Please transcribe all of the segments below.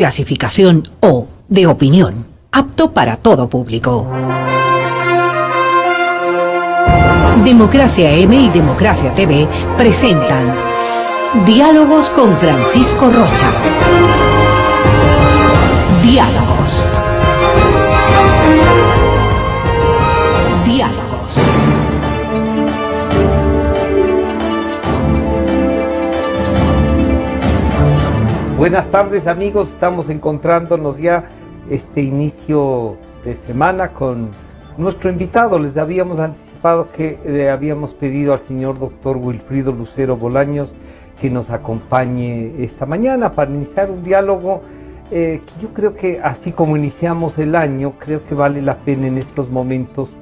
Clasificación O, de opinión, apto para todo público. Democracia M y Democracia TV presentan Diálogos con Francisco Rocha. Diálogos. Diálogos. Buenas tardes, amigos, estamos encontrándonos ya este inicio de semana con nuestro invitado. Les habíamos anticipado que le habíamos pedido al señor doctor Wilfrido Lucero Bolaños que nos acompañe esta mañana para iniciar un diálogo que yo creo que así como iniciamos el año, creo que vale la pena en estos momentos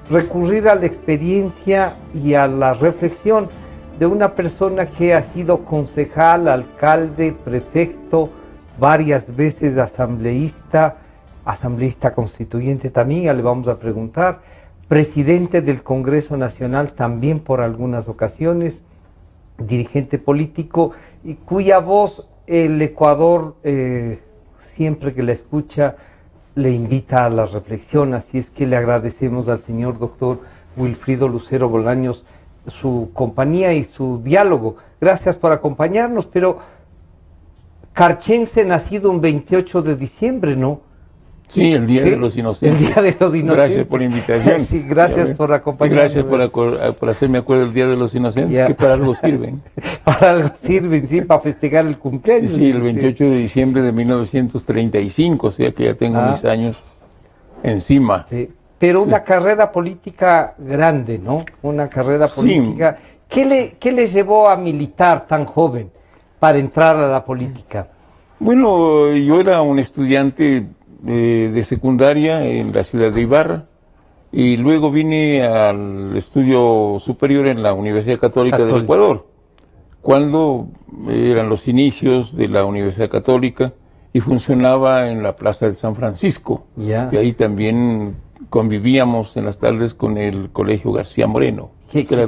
recurrir a la experiencia y a la reflexión de una persona que ha sido concejal, alcalde, prefecto, varias veces asambleísta constituyente también, ya le vamos a preguntar, presidente del Congreso Nacional también por algunas ocasiones, dirigente político, y cuya voz el Ecuador, siempre que la escucha, le invita a la reflexión. Así es que le agradecemos al señor doctor Wilfrido Lucero Bolaños su compañía y su diálogo. Gracias por acompañarnos, pero Carchense nacido un 28 de diciembre, ¿no? Sí, el Día de los Inocentes. El Día de los Inocentes. Gracias por la invitación. Sí, gracias por acompañarnos. Gracias por hacerme acuerdo del Día de los Inocentes, Ya. que para algo sirven. Para algo sirven, sí, para festejar el cumpleaños. Sí, el 28 de diciembre de 1935, o sea que ya tengo mis años encima. Sí. Pero una carrera política grande, ¿no? Una carrera política. Sí. ¿Qué le llevó a militar tan joven para entrar a la política? Bueno, yo era un estudiante de secundaria en la ciudad de Ibarra y luego vine al estudio superior en la Universidad Católica del Ecuador, cuando eran los inicios de la Universidad Católica y funcionaba en la Plaza de San Francisco. Ya. Y ahí también convivíamos en las tardes con el Colegio García Moreno.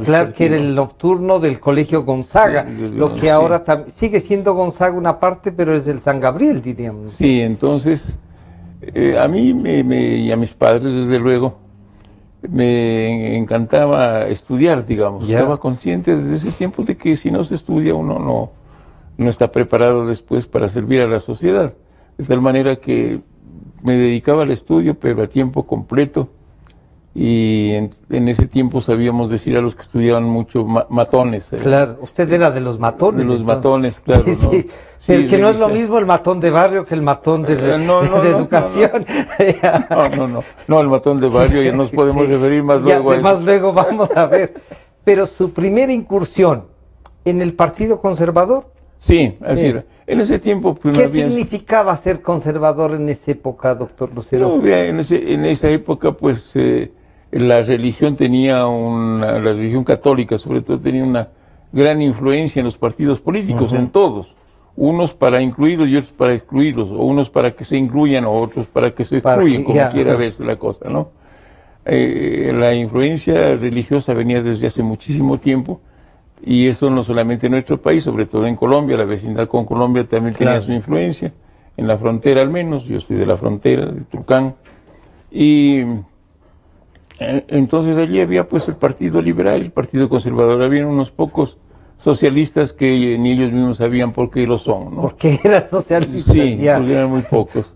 Claro, que era el nocturno del Colegio Gonzaga, lo que ahora sigue siendo Gonzaga una parte, pero es el San Gabriel, diríamos. Sí, entonces a mí y a mis padres, desde luego, me encantaba estudiar, digamos. Ya. Estaba consciente desde ese tiempo de que si no se estudia uno no está preparado después para servir a la sociedad. De tal manera que me dedicaba al estudio, pero a tiempo completo. Y en ese tiempo sabíamos decir a los que estudiaban mucho matones. Claro, usted era de los matones. De los entonces. matones, claro. Sí, ¿no? sí. Sí, El que no es lo mismo el matón de barrio que el matón de educación. No, el matón de barrio, ya nos podemos referir más luego a eso. Más luego vamos a ver. Pero su primera incursión en el Partido Conservador. Sí, así era. En ese tiempo... Pues, ¿Qué significaba ser conservador en esa época, doctor Lucero? No, en esa época, pues, la religión la religión católica, sobre todo, tenía una gran influencia en los partidos políticos, en todos. Unos para incluirlos y otros para excluirlos, o unos para que se incluyan, o otros para que se excluyan, como quiera verse la cosa, ¿no? La influencia religiosa venía desde hace muchísimo tiempo, y eso no solamente en nuestro país, sobre todo en Colombia, la vecindad con Colombia también tenía su influencia, en la frontera al menos, yo soy de la frontera, de Tulcán, y entonces allí había pues el Partido Liberal, el Partido Conservador, había unos pocos socialistas que ni ellos mismos sabían por qué lo son, ¿no? Porque eran socialistas. Sí, porque eran muy pocos,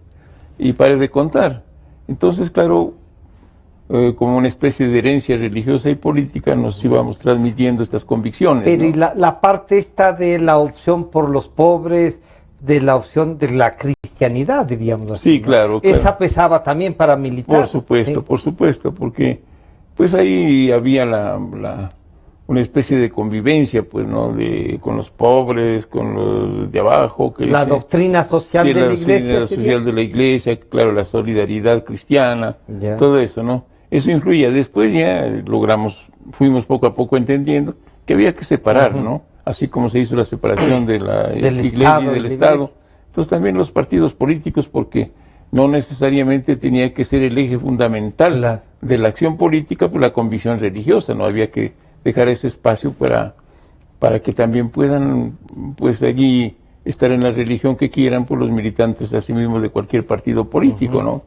y pare de contar. Entonces, claro, como una especie de herencia religiosa y política nos íbamos transmitiendo estas convicciones. Pero ¿no? y la parte esta de la opción por los pobres, de la opción de la cristianidad, diríamos así. Sí, claro. Esa pesaba también para militar. Por supuesto, porque pues ahí había una especie de convivencia, pues, ¿no? Con los pobres, con los de abajo. Doctrina social de la iglesia. La social de la iglesia, claro, la solidaridad cristiana, todo eso, ¿no? Eso influía. Después ya fuimos poco a poco entendiendo que había que separar, ¿no? Así como se hizo la separación de la iglesia y del Estado. Entonces también los partidos políticos, porque no necesariamente tenía que ser el eje fundamental de la acción política, pues la convicción religiosa, no había que dejar ese espacio para que también puedan, pues allí estar en la religión que quieran, por los militantes asimismo de cualquier partido político, ¿no?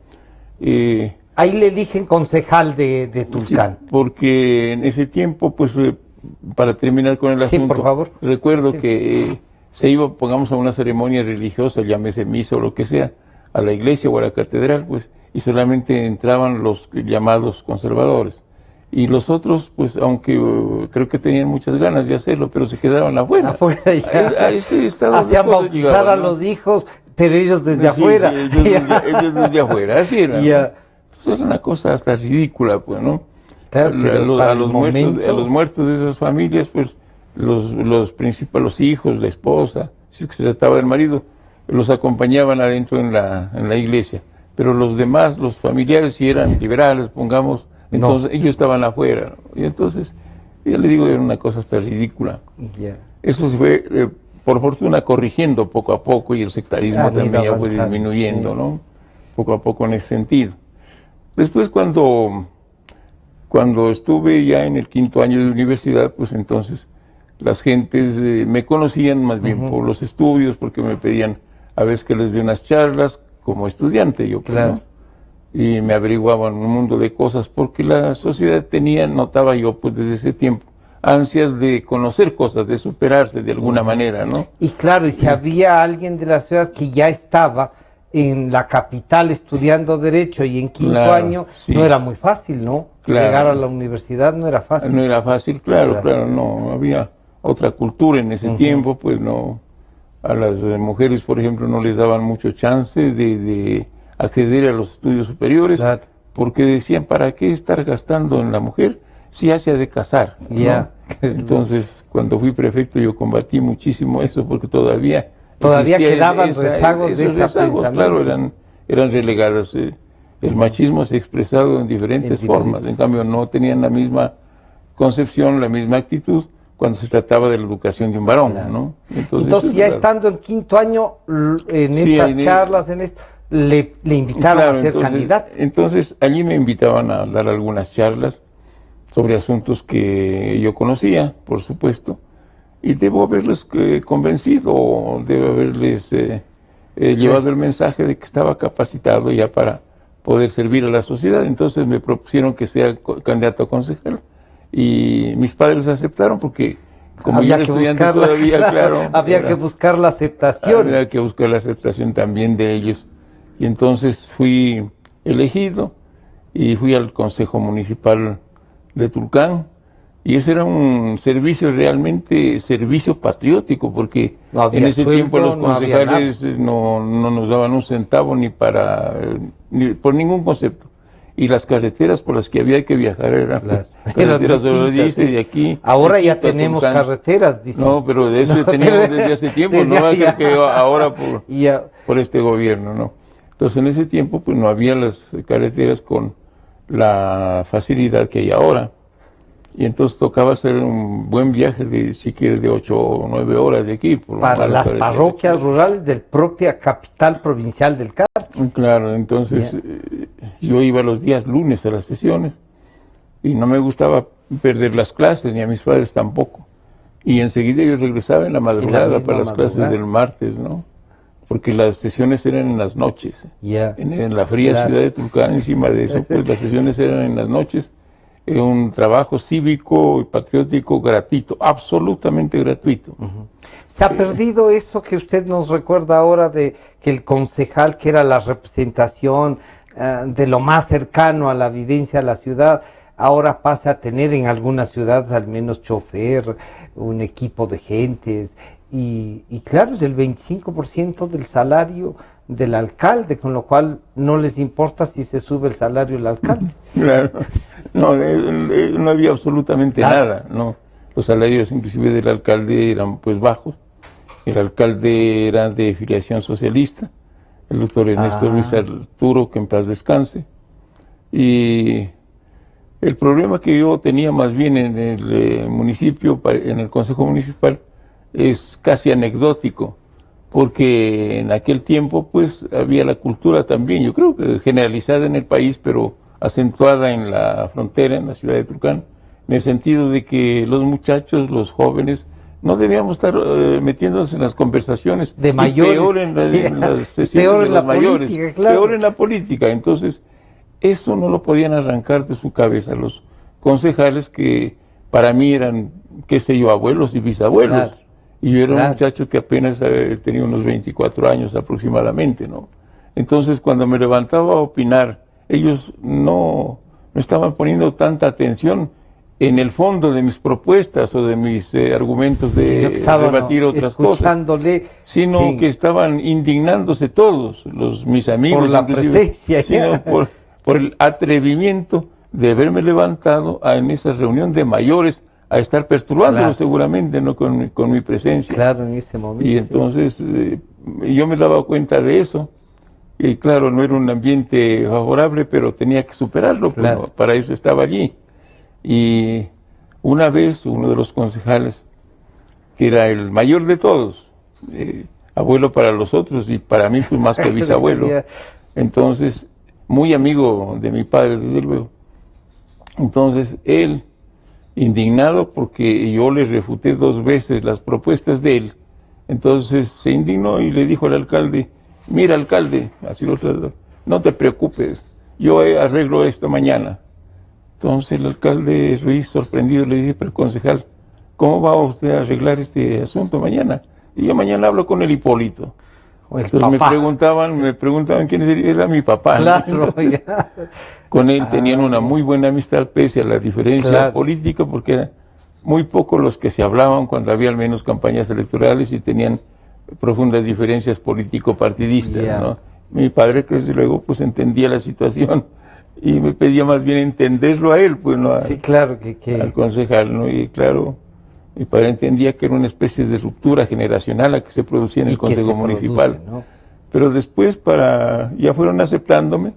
Ahí le eligen concejal de Tulcán. Sí, porque en ese tiempo, pues, para terminar con el asunto, por favor. recuerdo Sí. que se iba, pongamos, a una ceremonia religiosa, llámese misa o lo que sea, a la iglesia o a la catedral, pues, y solamente entraban los llamados conservadores. Y los otros, pues, aunque creo que tenían muchas ganas de hacerlo, pero se quedaban afuera. Afuera ya. A ese estado de Hacían cosas bautizar llegaban, a ¿no? los hijos, pero ellos desde Sí, afuera. sí, ellos desde afuera, así era, ¿no? Ya. Pues era una cosa hasta ridícula, pues, ¿no? Claro, pero para el momento- a los muertos de esas familias, pues, los principales, los hijos, la esposa, si es que se trataba del marido, los acompañaban adentro en la iglesia. Pero los demás, los familiares, si eran liberales, pongamos, entonces ellos estaban afuera, ¿no? Y entonces, ya le digo, era una cosa hasta ridícula. Ya. Eso se fue, por fortuna, corrigiendo poco a poco, y el sectarismo Han ido también ya fue avanzando, disminuyendo, sí. ¿no? Poco a poco en ese sentido. Después, cuando estuve ya en el 5º año de universidad, pues entonces las gentes me conocían más bien por los estudios, porque me pedían a veces que les dé unas charlas como estudiante, yo pues, Claro. ¿no? Y me averiguaban un mundo de cosas, porque la sociedad tenía, notaba yo, pues desde ese tiempo, ansias de conocer cosas, de superarse de alguna manera, ¿no? Y claro, y si había alguien de la ciudad que ya estaba en la capital estudiando Derecho y en 5º Claro, año, sí. no era muy fácil, ¿no? Claro. Llegar a la universidad no era fácil. No era fácil, claro, Claro. no, había otra cultura en ese tiempo, pues no, a las mujeres, por ejemplo, no les daban mucho chance de acceder a los estudios superiores, Claro. porque decían, ¿para qué estar gastando en la mujer si ya se ha de casar? ¿no? Ya. Entonces, cuando fui prefecto, yo combatí muchísimo eso, porque todavía existía quedaban rezagos de esos ese rezagos, pensamiento. claro, eran relegados. El machismo se ha expresado en diferentes formas, en cambio no tenían la misma concepción, la misma actitud cuando se trataba de la educación de un varón, Claro. ¿no? Entonces eso ya es estando en 5º año, en Sí, estas en- charlas, le invitaron claro, a ser candidato. Entonces allí me invitaban a dar algunas charlas sobre asuntos que yo conocía, por supuesto, y debo haberles convencido, debo haberles llevado el mensaje de que estaba capacitado ya para poder servir a la sociedad. Entonces me propusieron que sea candidato a concejal y mis padres aceptaron porque como yo era estudiante todavía, claro, había que buscar la aceptación. había que buscar la aceptación también de ellos. Y entonces fui elegido y fui al Consejo Municipal de Tulcán. Y ese era un servicio, realmente servicio patriótico, porque No había en ese sueldo, tiempo los no había concejales no nos daban un centavo ni por ningún concepto. Y las carreteras por las que había que viajar eran Claro. carreteras de Eran Ordice, distintas, de aquí. Ahora de ya Quito a tenemos Tulcán. carreteras, dice. No, pero de eso No, teníamos pero- desde hace tiempo, desde no va a allá. ser que ahora por Ya. por este gobierno, ¿no? Entonces en ese tiempo pues no había las carreteras con la facilidad que hay ahora. Y entonces tocaba hacer un buen viaje de, si quieres, de 8 o 9 horas de aquí. Por Para malas las carreteras. parroquias rurales del propia capital provincial del Carchi. Claro, entonces yo iba los días lunes a las sesiones y no me gustaba perder las clases, ni a mis padres tampoco. Y enseguida yo regresaba en la madrugada misma para las madrugada. clases del martes, ¿no? Porque las sesiones eran en las noches. Ya. En la fría Claro. ciudad de Tulcán, encima de eso, pues las sesiones eran en las noches. Un trabajo cívico y patriótico gratuito, absolutamente gratuito. Se ha perdido eso que usted nos recuerda ahora de que el concejal, que era la representación de lo más cercano a la vivencia de la ciudad, ahora pasa a tener en algunas ciudades al menos chofer, un equipo de gentes, y claro, es el 25% del salario del alcalde, con lo cual no les importa si se sube el salario del alcalde. Claro. No, no había absolutamente Nada. nada, no. Los salarios inclusive del alcalde eran pues bajos. El alcalde era de filiación socialista, el doctor Ernesto Ruiz Arturo, que en paz descanse. Y el problema que yo tenía más bien en el municipio, en el Consejo Municipal, es casi anecdótico, porque en aquel tiempo pues había la cultura también, yo creo que generalizada en el país, pero acentuada en la frontera, en la ciudad de Tulcán, en el sentido de que los muchachos, los jóvenes, no debíamos estar metiéndonos en las conversaciones de y mayores, peor en las sesiones peor de en los la mayores, política, claro. peor en la política. Entonces, eso no lo podían arrancar de su cabeza los concejales que para mí eran, qué sé yo, abuelos y bisabuelos. Claro, Y yo era claro. un muchacho que apenas tenía unos 24 años aproximadamente, ¿no? Entonces, cuando me levantaba a opinar, ellos no estaban poniendo tanta atención en el fondo de mis propuestas o de mis argumentos de Sino que estaban, debatir otras cosas, escuchándole, sino sí, que estaban indignándose todos, mis amigos, por la inclusive, presencia, sino por el atrevimiento de haberme levantado en esa reunión de mayores a estar perturbándolos, claro, seguramente, ¿no? con mi presencia. claro, en ese momento. Y entonces yo me daba cuenta de eso. Y claro, no era un ambiente favorable, pero tenía que superarlo, Claro. pues, ¿no? Para eso estaba allí. Y una vez uno de los concejales, que era el mayor de todos, abuelo para los otros y para mí pues más que bisabuelo, entonces muy amigo de mi padre, desde luego. Entonces él, indignado porque yo le refuté 2 veces las propuestas de él, entonces se indignó y le dijo al alcalde: mira, alcalde, así lo trató, no te preocupes, yo arreglo esto mañana. Entonces el alcalde Ruiz, sorprendido, le dije: pero concejal, ¿cómo va usted a arreglar este asunto mañana? Y yo mañana hablo con el Hipólito. Entonces me preguntaban quién era mi papá. Claro, ¿no? ya. Con él tenían una muy buena amistad pese a la diferencia Claro. política, porque eran muy pocos los que se hablaban cuando había al menos campañas electorales y tenían profundas diferencias político-partidistas, Ya. ¿no? Mi padre, que desde luego pues entendía la situación y me pedía más bien entenderlo a él, pues no Sí, claro que al concejal, ¿no? Y claro, mi padre entendía que era una especie de ruptura generacional la que se producía en y el que Consejo se Municipal. produce, ¿no? Pero después ya fueron aceptándome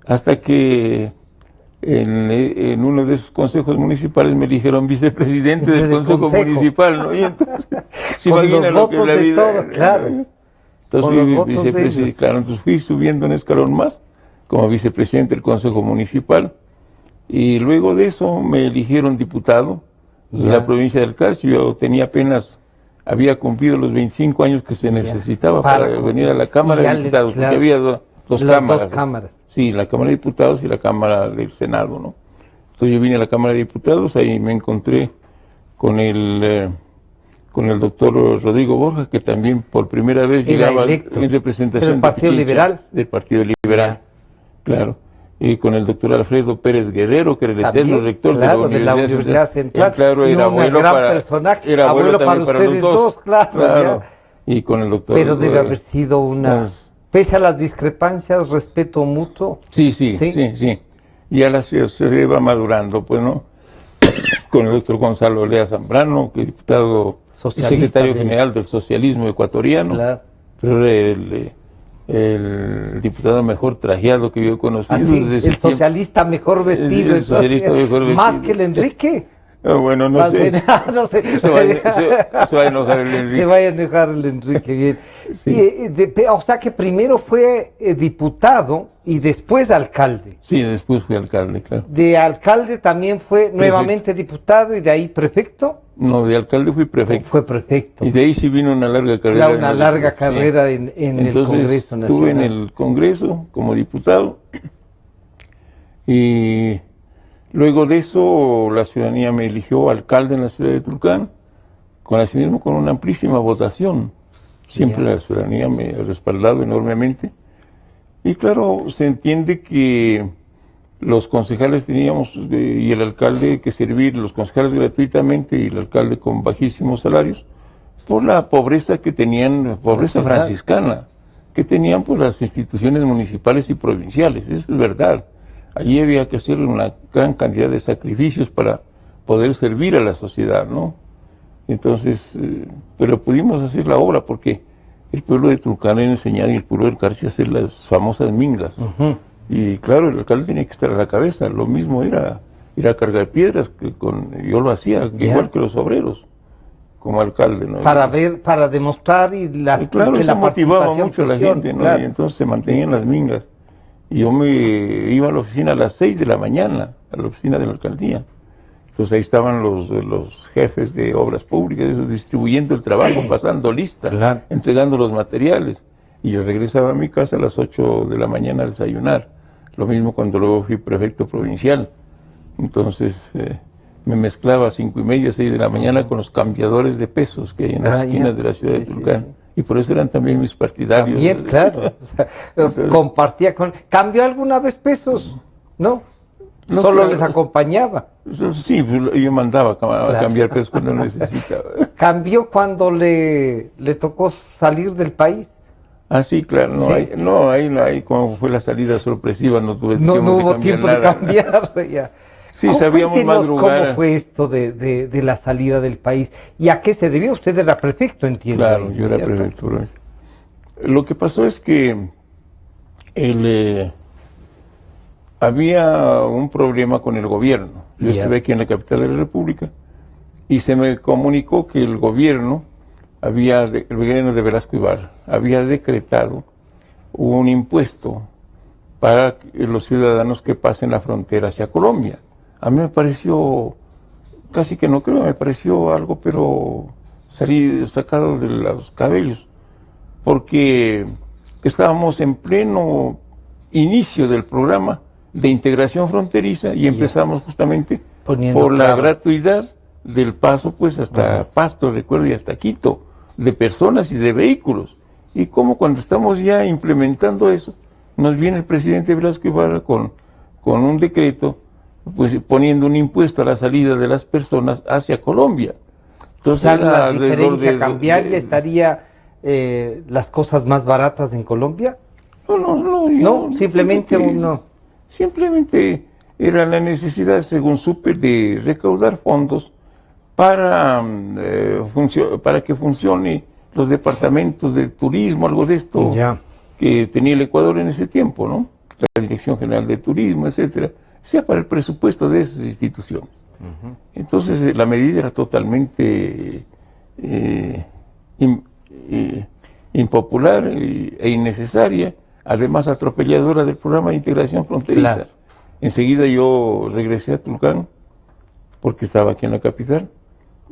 hasta que en uno de esos consejos municipales me eligieron vicepresidente del Consejo Municipal, ¿no? Y entonces, se con imagina los lo que es votos la de vida. todos, claro. Entonces Con los fui votos de vicepresidente, ellos. claro, entonces fui subiendo un escalón más como vicepresidente del Consejo Municipal y luego de eso me eligieron diputado de Ya. la provincia del Carchi. Yo había cumplido los 25 años que se necesitaba para venir a la Cámara de Diputados, porque había dos cámaras. 2 cámaras. Sí, la Cámara de Diputados y la Cámara del Senado, ¿no? Entonces yo vine a la Cámara de Diputados, ahí me encontré con el doctor Rodrigo Borja, que también por primera vez Era llegaba electo. en representación ¿Del Partido Pichincha, Liberal? del Partido Liberal, claro. Y con el doctor Alfredo Pérez Guerrero, que era el También, eterno rector claro, de la Universidad Central. Claro, Y era un abuelo gran para, personaje, era abuelo para también ustedes los dos, claro, ya. Y con el doctor... Pero debe haber sido una... Pese a las discrepancias, respeto mutuo. Sí. Ya la ciudad se va madurando, pues, ¿no? Con el doctor Gonzalo Lea Zambrano, que es diputado y secretario general del socialismo ecuatoriano, Claro. pero era el diputado mejor trajeado que yo he conocido. Así, desde el socialista mejor vestido. El socialista mejor vestido. Más que el Enrique. Bueno, no sé. No sé. Se va a enojar el Enrique. Se va a enojar el Enrique, bien. Sí. O sea que primero fue diputado y después alcalde. Sí, después fui alcalde, claro. De alcalde también fue nuevamente diputado y de ahí prefecto. No, de alcalde fui prefecto. Fue prefecto. Y de ahí sí vino una larga carrera. Claro, una larga carrera en el Congreso Nacional. Estuve en el Congreso como diputado y luego de eso la ciudadanía me eligió alcalde en la ciudad de Tulcán, asimismo con una amplísima votación. Siempre la ciudadanía me ha respaldado enormemente. Y claro, se entiende que los concejales teníamos y el alcalde que servir, los concejales gratuitamente y el alcalde con bajísimos salarios, por la pobreza que tenían, pobreza franciscana, que tenían pues las instituciones municipales y provinciales. Eso es verdad. Allí había que hacer una gran cantidad de sacrificios para poder servir a la sociedad, ¿no? Entonces, pero pudimos hacer la obra porque el pueblo de Tulcán era enseñar y el pueblo del Carchi a hacer las famosas mingas. Y claro, el alcalde tenía que estar a la cabeza. Lo mismo era ir a cargar piedras, yo lo hacía igual que los obreros, como alcalde, ¿no? Para demostrar claro, que eso la motivaba mucho a la gente, ¿no? Claro. Y entonces se mantenían las mingas. Y yo me iba a la oficina a las 6 de la mañana, a la oficina de la alcaldía. Entonces ahí estaban los jefes de obras públicas, esos, distribuyendo el trabajo, pasando lista, Claro. entregando los materiales. Y yo regresaba a mi casa a las 8 de la mañana a desayunar. Lo mismo cuando luego fui prefecto provincial. Entonces me mezclaba a 5:30, 6 de la mañana con los cambiadores de pesos que hay en las esquinas de la ciudad de Tulcán. Y por eso eran también mis partidarios. También, claro. O sea, compartía con... ¿Cambió alguna vez pesos? No. No, Solo claro. les acompañaba. Sí, yo mandaba a cambiar pesos cuando necesitaba. ¿Cambió cuando le tocó salir del país? Ah, sí, claro, Sí. Ahí como fue la salida sorpresiva, no tuve No hubo tiempo de nada. cambiar. Ya. Sí, sabíamos Cuéntenos madrugar. cómo fue esto de la salida del país y a qué se debió. Usted era prefecto, entiendo. Claro, ahí, yo era ¿cierto? prefecto provincial. Lo que pasó es que había un problema con el gobierno. Yo Ya. estuve aquí en la capital de la República y se me comunicó que el gobierno el gobierno de Velasco Ibarra había decretado un impuesto para los ciudadanos que pasen la frontera hacia Colombia. A mí me pareció, casi que no creo, me pareció algo, pero salí sacado de los cabellos, porque estábamos en pleno inicio del programa de integración fronteriza y empezamos justamente Poniendo por la trabas. gratuidad del paso pues hasta Pasto, recuerdo, y hasta Quito, de personas y de vehículos. Y como cuando estamos ya implementando eso, nos viene el presidente Velasco Ibarra con un decreto, pues poniendo un impuesto a la salida de las personas hacia Colombia. Entonces, ¿Sale la alrededor diferencia de- cambiaria? de- ¿Estaría las cosas más baratas en Colombia? No, simplemente creo que- uno... Simplemente era la necesidad, según supe, de recaudar fondos para, para que funcione los departamentos de turismo, algo de esto Ya. que tenía el Ecuador en ese tiempo, ¿no? La Dirección General de Turismo, etcétera, sea para el presupuesto de esas instituciones. Entonces la medida era totalmente impopular e innecesaria, además atropelladora del programa de integración fronteriza. Claro. Enseguida yo regresé a Tulcán, porque estaba aquí en la capital,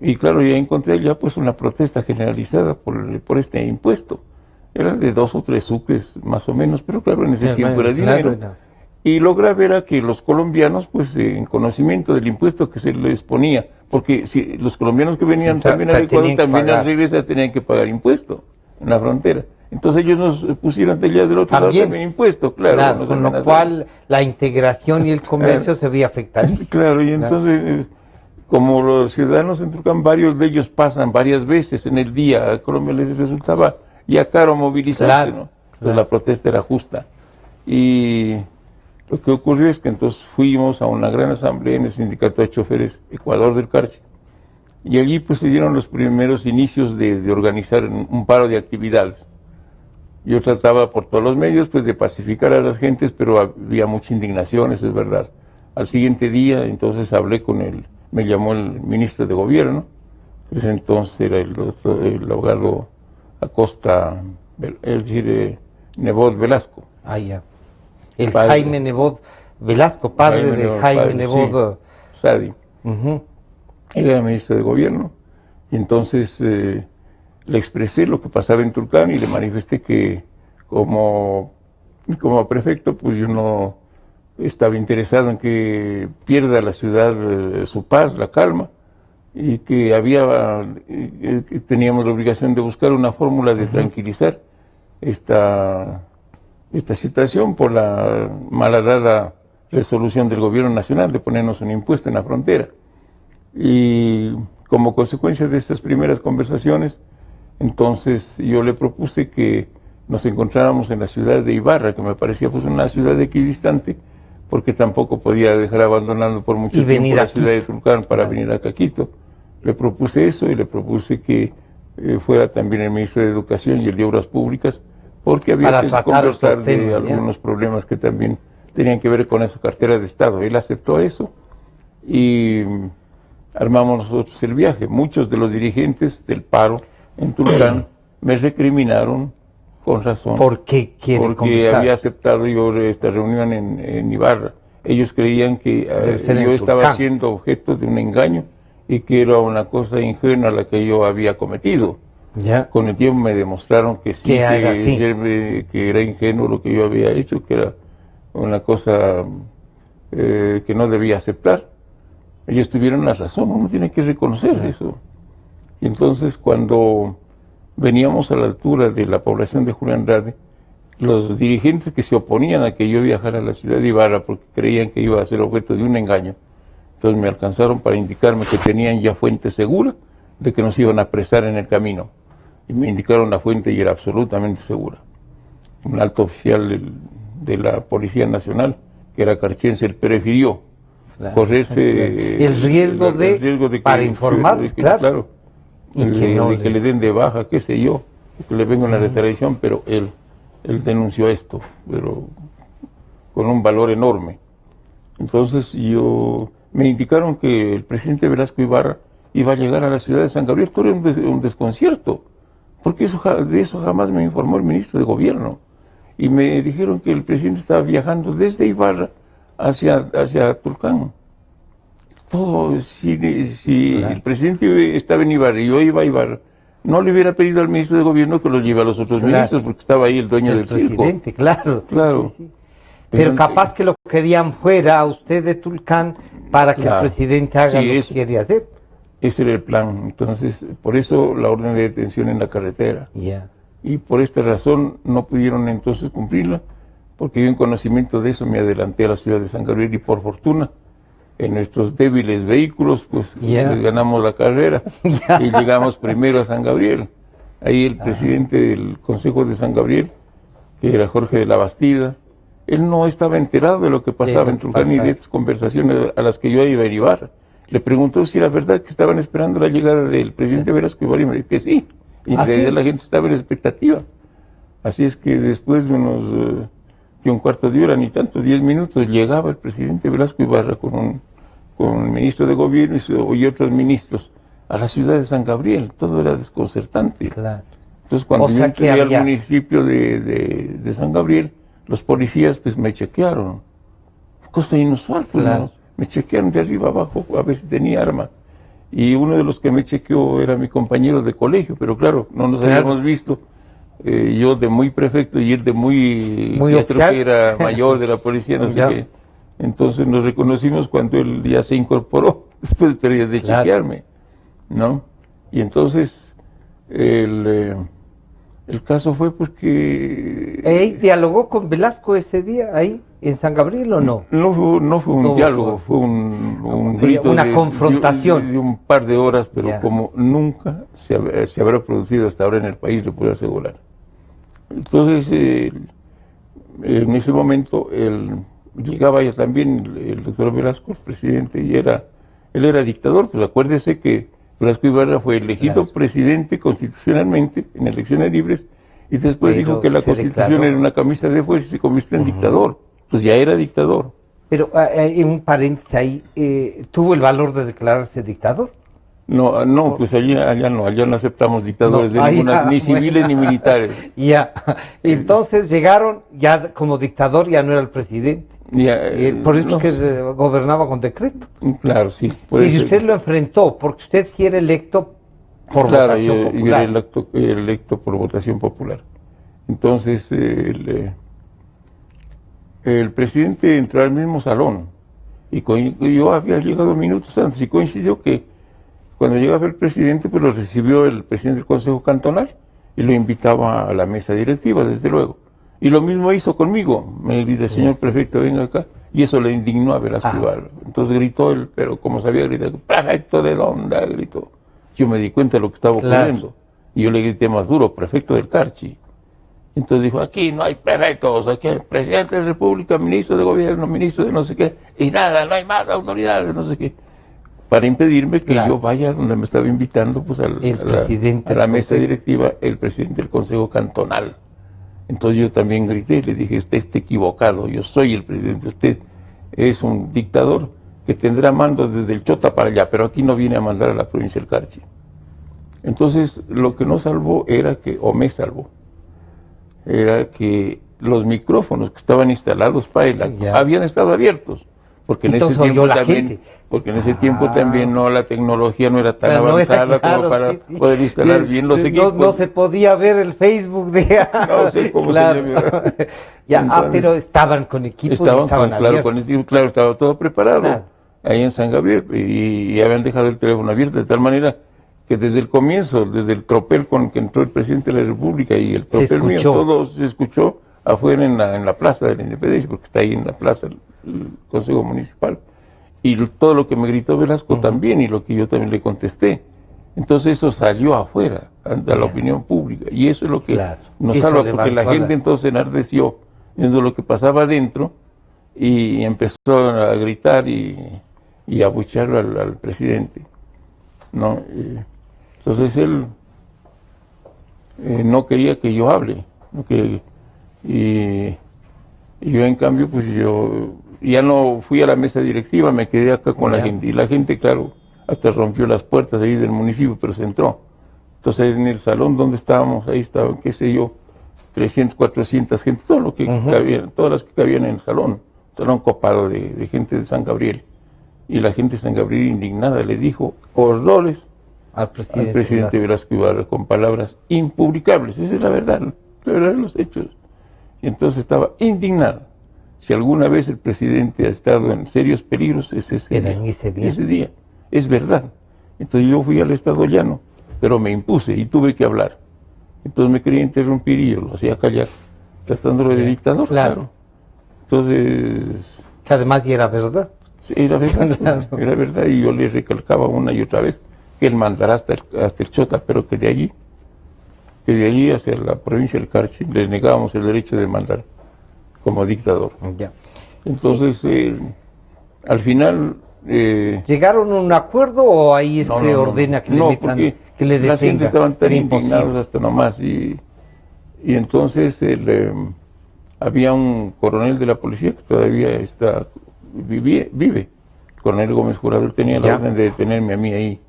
y claro, ya encontré ya pues una protesta generalizada por este impuesto. Era de 2 o 3 sucres más o menos, pero claro, en ese Claro, tiempo era claro, dinero. era. Y lo grave era que los colombianos, pues en conocimiento del impuesto que se les ponía, porque si los colombianos que venían Sí, también al Ecuador, tenían que también al pagar. regresar tenían que pagar impuesto en la frontera. Entonces ellos nos pusieron del lado del otro lado También. también impuesto, claro. Claro, nos con lo amenazaron. cual la integración y el comercio se veía afectadísimo. Claro, y entonces, como los ciudadanos en Tulcán, varios de ellos pasan varias veces en el día, a Colombia les resultaba ya caro movilizarse, Claro, ¿no? Entonces claro. la protesta era justa. Y lo que ocurrió es que entonces fuimos a una gran asamblea en el Sindicato de Choferes Ecuador del Carchi, y allí pues se dieron los primeros inicios de organizar un paro de actividades. Yo trataba por todos los medios pues de pacificar a las gentes, pero había mucha indignación, eso es verdad. Al siguiente día entonces hablé me llamó el ministro de gobierno, pues entonces era el abogado Acosta, es decir, Nebot Velasco. Ah, ya. El Padre. Jaime Nebot Velasco, padre Jaime de Nebot, Jaime padre, Nebot. sí, Sadi. Ujú. Él era ministro de gobierno, y entonces le expresé lo que pasaba en Tulcán y le manifesté que como prefecto, pues yo no estaba interesado en que pierda la ciudad su paz, la calma, y que que teníamos la obligación de buscar una fórmula de tranquilizar esta situación por la malhadada resolución del gobierno nacional de ponernos un impuesto en la frontera. Y como consecuencia de estas primeras conversaciones, entonces yo le propuse que nos encontráramos en la ciudad de Ibarra, que me parecía pues una ciudad equidistante, porque tampoco podía dejar abandonando por mucho Y tiempo venir la a ciudad de Quito. Tulcán para Claro. venir acá a Quito. Le propuse eso y le propuse que fuera también el ministro de Educación y el de Obras Públicas, porque había Para que tratar conversar estos de temas, ¿ya? algunos problemas que también tenían que ver con esa cartera de Estado. Él aceptó eso y armamos nosotros el viaje. Muchos de los dirigentes del paro en Tulcán me recriminaron con razón. ¿Por qué quiere Porque conversar? había aceptado yo esta reunión en Ibarra. ellos creían que yo estaba siendo objeto de un engaño y que era una cosa ingenua la que yo había cometido. Ya. Con el tiempo me demostraron que sí, que era ingenuo lo que yo había hecho, que era una cosa que no debía aceptar. Ellos tuvieron la razón, uno tiene que reconocer eso. Y entonces cuando veníamos a la altura de la población de Julio Andrade, los dirigentes que se oponían a que yo viajara a la ciudad de Ibarra porque creían que iba a ser objeto de un engaño, entonces me alcanzaron para indicarme que tenían ya fuente segura de que nos iban a apresar en el camino. Y me indicaron la fuente y era absolutamente segura. Un alto oficial de la Policía Nacional, que era carchense, él prefirió correrse el riesgo de para informar, claro, de que le den de baja, qué sé yo, que le venga una retracción, pero él denunció esto, pero con un valor enorme. Entonces me indicaron que el presidente Velasco Ibarra iba a llegar a la ciudad de San Gabriel. Todo era un desconcierto, porque de eso jamás me informó el ministro de Gobierno. Y me dijeron que el presidente estaba viajando desde Ibarra hacia Tulcán. Todo, si el presidente estaba en Ibarra y yo iba a Ibarra, no le hubiera pedido al ministro de Gobierno que lo lleve a los otros ministros, porque estaba ahí el dueño del circo. Claro, claro. Sí. Pero capaz que lo querían fuera a usted de Tulcán para que el presidente haga lo que quería hacer. Ese era el plan. Entonces, por eso la orden de detención en la carretera. Y por esta razón no pudieron entonces cumplirla, porque yo en conocimiento de eso me adelanté a la ciudad de San Gabriel y por fortuna en nuestros débiles vehículos pues les ganamos la carrera y llegamos primero a San Gabriel. Ahí el presidente del Consejo de San Gabriel, que era Jorge de la Bastida, él no estaba enterado de lo que pasaba en Tulcán y de estas conversaciones a las que yo iba a Ibarra. Le preguntó si era verdad que estaban esperando la llegada del presidente Velasco Ibarra y me dijo que sí. Y en realidad la gente estaba en expectativa. Así es que después de un cuarto de hora, ni tanto, 10 minutos, llegaba el presidente Velasco Ibarra con el ministro de Gobierno y otros ministros a la ciudad de San Gabriel. Todo era desconcertante. Entonces cuando yo entré al municipio de San Gabriel, los policías pues me chequearon. Cosa inusual, pues, ¿no? Me chequearon de arriba abajo a ver si tenía arma. Y uno de los que me chequeó era mi compañero de colegio, pero claro, no nos habíamos visto. Yo de muy prefecto y él de muy creo que era mayor de la policía, no sé qué. Entonces nos reconocimos cuando él ya se incorporó, después de chequearme, ¿no? Y entonces el caso fue pues que... ¿Dialogó con Velasco ese día ahí en San Gabriel o no? No fue un diálogo, fue un grito, una confrontación de un par de horas, pero como nunca se habrá producido hasta ahora en el país, lo puedo asegurar. Entonces, en ese momento, llegaba ya también el doctor Velasco, el presidente, y él era dictador. Pues acuérdese que Velasco Ibarra fue elegido presidente constitucionalmente en elecciones libres y después dijo que la constitución era una camisa de fuerza y se convirtió en dictador. Entonces ya era dictador. Pero en un paréntesis ahí, ¿tuvo el valor de declararse dictador? No, pues allá no aceptamos dictadores de ninguna, ni civiles ni militares. Entonces llegaron, ya como dictador ya no era el presidente. Por eso es que gobernaba con decreto. Claro, sí. Y usted lo enfrentó, porque usted sí era electo por votación popular. Yo era electo por votación popular. Entonces, el presidente entró al mismo salón y yo había llegado minutos antes y coincidió que cuando llegaba el presidente, pues lo recibió el presidente del Consejo Cantonal y lo invitaba a la mesa directiva, desde luego. Y lo mismo hizo conmigo. Me dice, señor prefecto, venga acá. Y eso le indignó a Velasco Ibarra. Entonces gritó él, pero como sabía gritar, prefecto de dónde, gritó. Yo me di cuenta de lo que estaba ocurriendo. Y yo le grité más duro, prefecto del Carchi. Entonces dijo, aquí no hay prefectos, aquí hay presidente de la República, ministro de Gobierno, ministro de no sé qué, y nada, no hay más autoridades, no sé qué. Para impedirme que yo vaya donde me estaba invitando, pues a la mesa directiva, el presidente del Consejo Cantonal. Entonces yo también grité, le dije, usted está equivocado, yo soy el presidente, usted es un dictador que tendrá mando desde el Chota para allá, pero aquí no viene a mandar a la provincia del Carchi. Entonces lo que nos salvó era que los micrófonos que estaban instalados para él habían estado abiertos. Porque en Entonces ese tiempo oyó la también, gente. porque en ese tiempo también la tecnología no era tan Claro, no era avanzada claro, como para sí, sí. poder instalar bien los equipos. No se podía ver el Facebook de... No sé cómo claro. se llama. Ya, Entonces, pero estaban con equipos y estaban estaban claro, abiertos. con el equipo, claro, estaba todo preparado Claro. ahí en San Gabriel y habían dejado el teléfono abierto de tal manera que desde el comienzo, desde el tropel con que entró el presidente de la República y el Se tropel mío, escuchó. todo se escuchó afuera en la Plaza de la Independencia, porque está ahí en la plaza el Consejo Municipal. Y todo lo que me gritó Velasco también, y lo que yo también le contesté. Entonces eso salió afuera, ante la opinión pública. Y eso es lo que Claro. nos Eso salva, porque la levantó gente entonces enardeció viendo lo que pasaba adentro y empezó a gritar y a abuchearlo al presidente, ¿no? Entonces él no quería que yo hable, ¿no? Y yo en cambio, pues yo ya no fui a la mesa directiva, me quedé acá con la gente. Y la gente, claro, hasta rompió las puertas ahí del municipio, pero se entró. Entonces en el salón donde estábamos, ahí estaban, qué sé yo, 300, 400 gente, todo lo que cabía, todas las que cabían en el salón copado de gente de San Gabriel. Y la gente de San Gabriel indignada le dijo horrores Al presidente Velasco Ibarra con palabras impublicables. Esa es la verdad de los hechos. Y entonces estaba indignado. Si alguna vez el presidente ha estado en serios peligros, es ese día. Ese día. Es verdad. Entonces yo fui al Estado Llano, pero me impuse y tuve que hablar. Entonces me quería interrumpir y yo lo hacía callar, tratándolo de dictador. Claro. Entonces... Que además ya era verdad. Sí, era verdad. Claro. Era verdad, y yo le recalcaba una y otra vez que él mandará hasta el Chota, pero que de allí hacia la provincia del Carchi le negábamos el derecho de mandar como dictador. Ya. Entonces, al final... ¿Llegaron a un acuerdo o ahí ordena que le metan, que le detengan? La gente estaban tan indignados hasta nomás, y entonces había un coronel de la policía que todavía vive. El coronel Gómez Jurado, él tenía la orden de detenerme a mí ahí.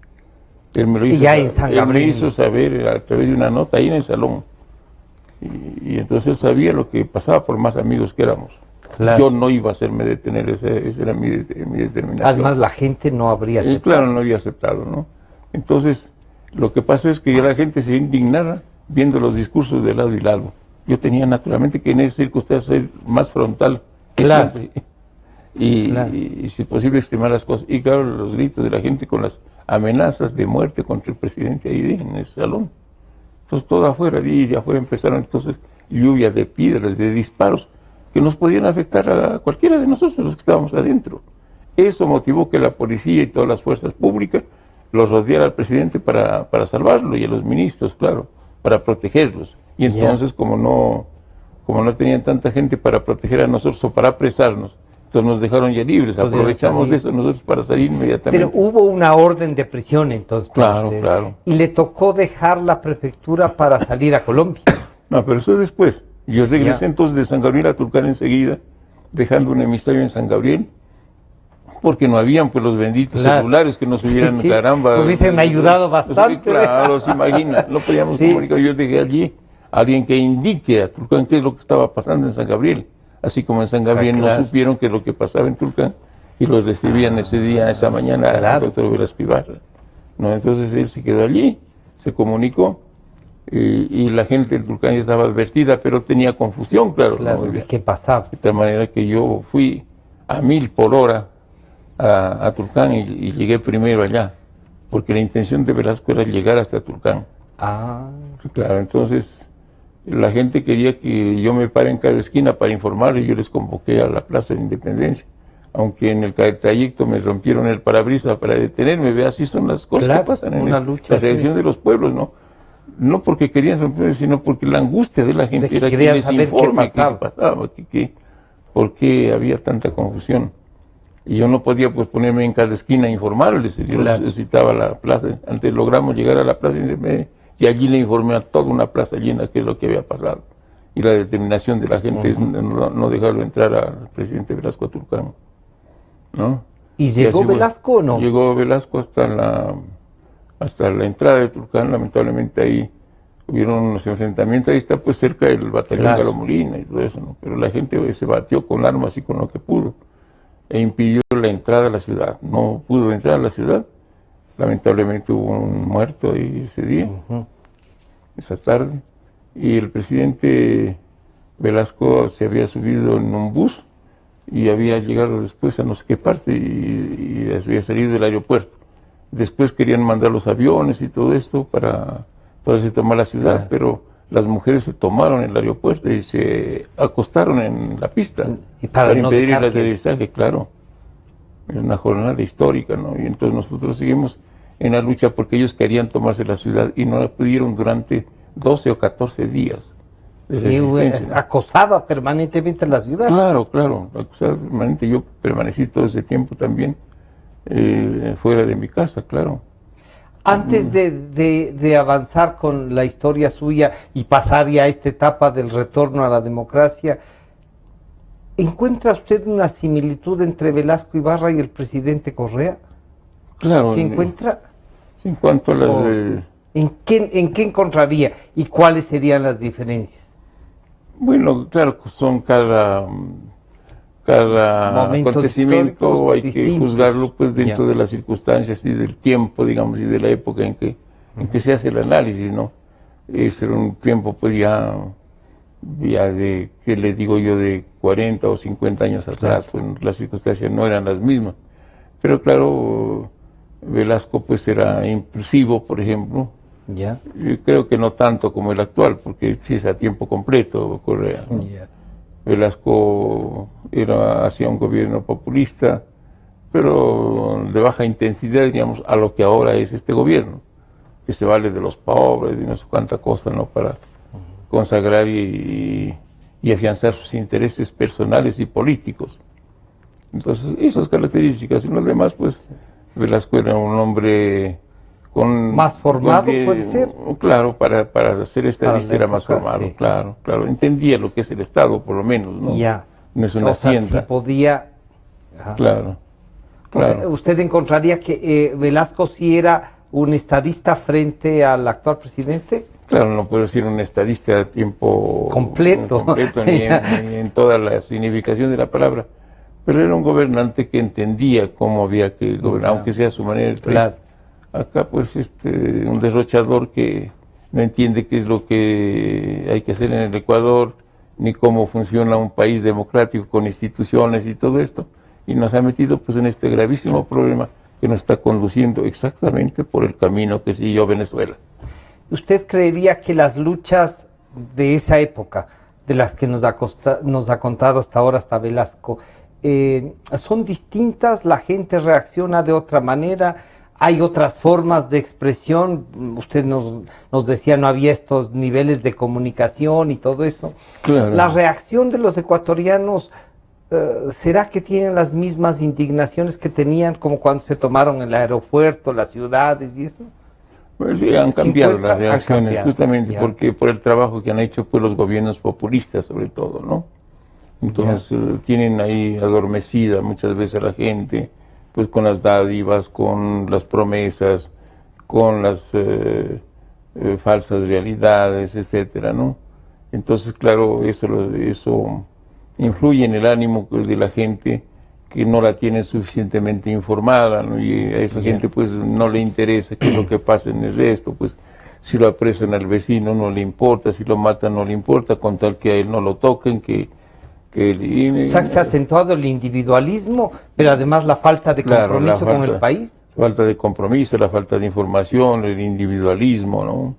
Él me lo hizo, en San Gabriel. Él me hizo saber a través de una nota ahí en el salón. Y entonces él sabía lo que pasaba por más amigos que éramos. Claro. Yo no iba a hacerme detener, esa era mi determinación. Además la gente no habría aceptado. Claro, no había aceptado, ¿no? Entonces, lo que pasó es que ya la gente se indignara viendo los discursos de lado y lado. Yo tenía naturalmente que en esas circunstancias ser más frontal que siempre. Y si es posible extremar las cosas. Y claro, los gritos de la gente con las amenazas de muerte contra el presidente ahí en ese salón. Entonces todo afuera, y de afuera empezaron entonces lluvia de piedras, de disparos, que nos podían afectar a cualquiera de nosotros, los que estábamos adentro. Eso motivó que la policía y todas las fuerzas públicas los rodeara al presidente para salvarlo, y a los ministros, claro, para protegerlos. Y entonces, como no tenían tanta gente para proteger a nosotros o para apresarnos, entonces nos dejaron ya libres. Aprovechamos de eso nosotros para salir inmediatamente. Pero hubo una orden de prisión entonces. Claro. Y le tocó dejar la prefectura para salir a Colombia. No, pero eso después. Yo regresé entonces de San Gabriel a Tulcán enseguida, dejando un emisario en San Gabriel, porque no habían pues los benditos celulares que nos hubieran, caramba. Nos hubiesen ayudado bastante. Claro, se imagina, no podíamos comunicar. Yo dejé allí a alguien que indique a Tulcán qué es lo que estaba pasando en San Gabriel. Así como en San Gabriel no supieron qué es lo que pasaba en Tulcán, y los recibían ese día, esa mañana, al doctor Velasco Ibarra. ¿No? Entonces él se quedó allí, se comunicó, y la gente en Tulcán ya estaba advertida, pero tenía confusión, claro. ¿No? ¿De qué pasaba? De tal manera que yo fui a 1000 por hora a Tulcán y llegué primero allá, porque la intención de Velasco era llegar hasta Tulcán. Claro, entonces la gente quería que yo me pare en cada esquina para informarles. Yo les convoqué a la Plaza de Independencia, aunque en el trayecto me rompieron el parabrisas para detenerme. Ve, así son las cosas que pasan en la reacción de los pueblos, ¿no? No porque querían romperme, sino porque la angustia de la gente era que les informe qué pasaba, por qué había tanta confusión. Y yo no podía pues ponerme en cada esquina a informarles. Yo necesitaba la plaza. Antes logramos llegar a la Plaza de Independencia, y allí le informé a toda una plaza llena qué es lo que había pasado. Y la determinación de la gente es no dejarlo entrar al presidente Velasco a Tulcán, ¿no? ¿Y llegó Velasco o no? Llegó Velasco hasta la entrada de Tulcán. Lamentablemente ahí hubieron unos enfrentamientos. Ahí está pues cerca del batallón Galo Molina y todo eso, ¿no? Pero la gente se batió con armas y con lo que pudo. e impidió la entrada a la ciudad. No pudo entrar a la ciudad. Lamentablemente hubo un muerto ahí ese día, esa tarde. Y el presidente Velasco se había subido en un bus y había llegado después a no sé qué parte y había salido del aeropuerto. Después querían mandar los aviones y todo esto para poderse tomar la ciudad, pero las mujeres se tomaron el aeropuerto y se acostaron en la pista y para no impedir el dejar aterrizaje, claro. Es una jornada histórica, ¿no? Y entonces nosotros seguimos en la lucha porque ellos querían tomarse la ciudad y no la pudieron durante 12 o 14 días de resistencia. Acosada permanentemente en la ciudad. Claro, claro, acosada permanente. Yo permanecí todo ese tiempo también fuera de mi casa, claro. Antes de avanzar con la historia suya y pasar ya a esta etapa del retorno a la democracia, ¿encuentra usted una similitud entre Velasco Ibarra y el presidente Correa? Claro. ¿Se encuentra? En cuanto a las... ¿En qué encontraría y cuáles serían las diferencias? Bueno, claro, son cada acontecimiento hay que juzgarlo pues dentro de las circunstancias y del tiempo, digamos, y de la época en que se hace el análisis, ¿no? Ese era un tiempo pues ya de, ¿qué le digo yo?, de 40 o 50 años atrás, pues las circunstancias no eran las mismas. Pero claro, Velasco pues era impulsivo, por ejemplo. Ya. Yo creo que no tanto como el actual, porque sí es a tiempo completo Correa, ¿no? Velasco hacía un gobierno populista, pero de baja intensidad, digamos, a lo que ahora es este gobierno, que se vale de los pobres y no sé cuánta cosa, ¿no?, para consagrar y afianzar sus intereses personales y políticos. Entonces, esas características y los demás, pues, Velasco era un hombre con... ¿Más formado, puede ser? Claro, para hacer estadista era más formado, sí. claro. Entendía lo que es el Estado, por lo menos, ¿no? Ya. No es una hacienda. Sí podía... Claro. O sea, ¿usted encontraría que Velasco sí era un estadista frente al actual presidente? Claro, no puedo decir un estadista a tiempo completo ni en toda la significación de la palabra, pero era un gobernante que entendía cómo había que gobernar, aunque sea a su manera. Claro. Acá pues un derrochador que no entiende qué es lo que hay que hacer en el Ecuador, ni cómo funciona un país democrático con instituciones y todo esto, y nos ha metido pues en este gravísimo problema que nos está conduciendo exactamente por el camino que siguió Venezuela. ¿Usted creería que las luchas de esa época, de las que nos ha contado hasta ahora, hasta Velasco, son distintas? ¿La gente reacciona de otra manera? ¿Hay otras formas de expresión? Usted nos decía, no había estos niveles de comunicación y todo eso. Claro. ¿La reacción de los ecuatorianos, será que tienen las mismas indignaciones que tenían como cuando se tomaron el aeropuerto, las ciudades y eso? Pues sí, han cambiado las reacciones, justamente porque por el trabajo que han hecho pues los gobiernos populistas sobre todo, ¿no? Entonces tienen ahí adormecida muchas veces a la gente, pues con las dádivas, con las promesas, con las falsas realidades, etcétera, ¿no? Entonces, claro, eso influye en el ánimo de la gente que no la tiene suficientemente informada, ¿no? Y a esa gente pues no le interesa qué es lo que pasa en el resto, pues si lo apresan al vecino no le importa, si lo matan no le importa, con tal que a él no lo toquen, o sea, se ha acentuado el individualismo, pero además la falta de compromiso con el país. Falta de compromiso, la falta de información, el individualismo, ¿no?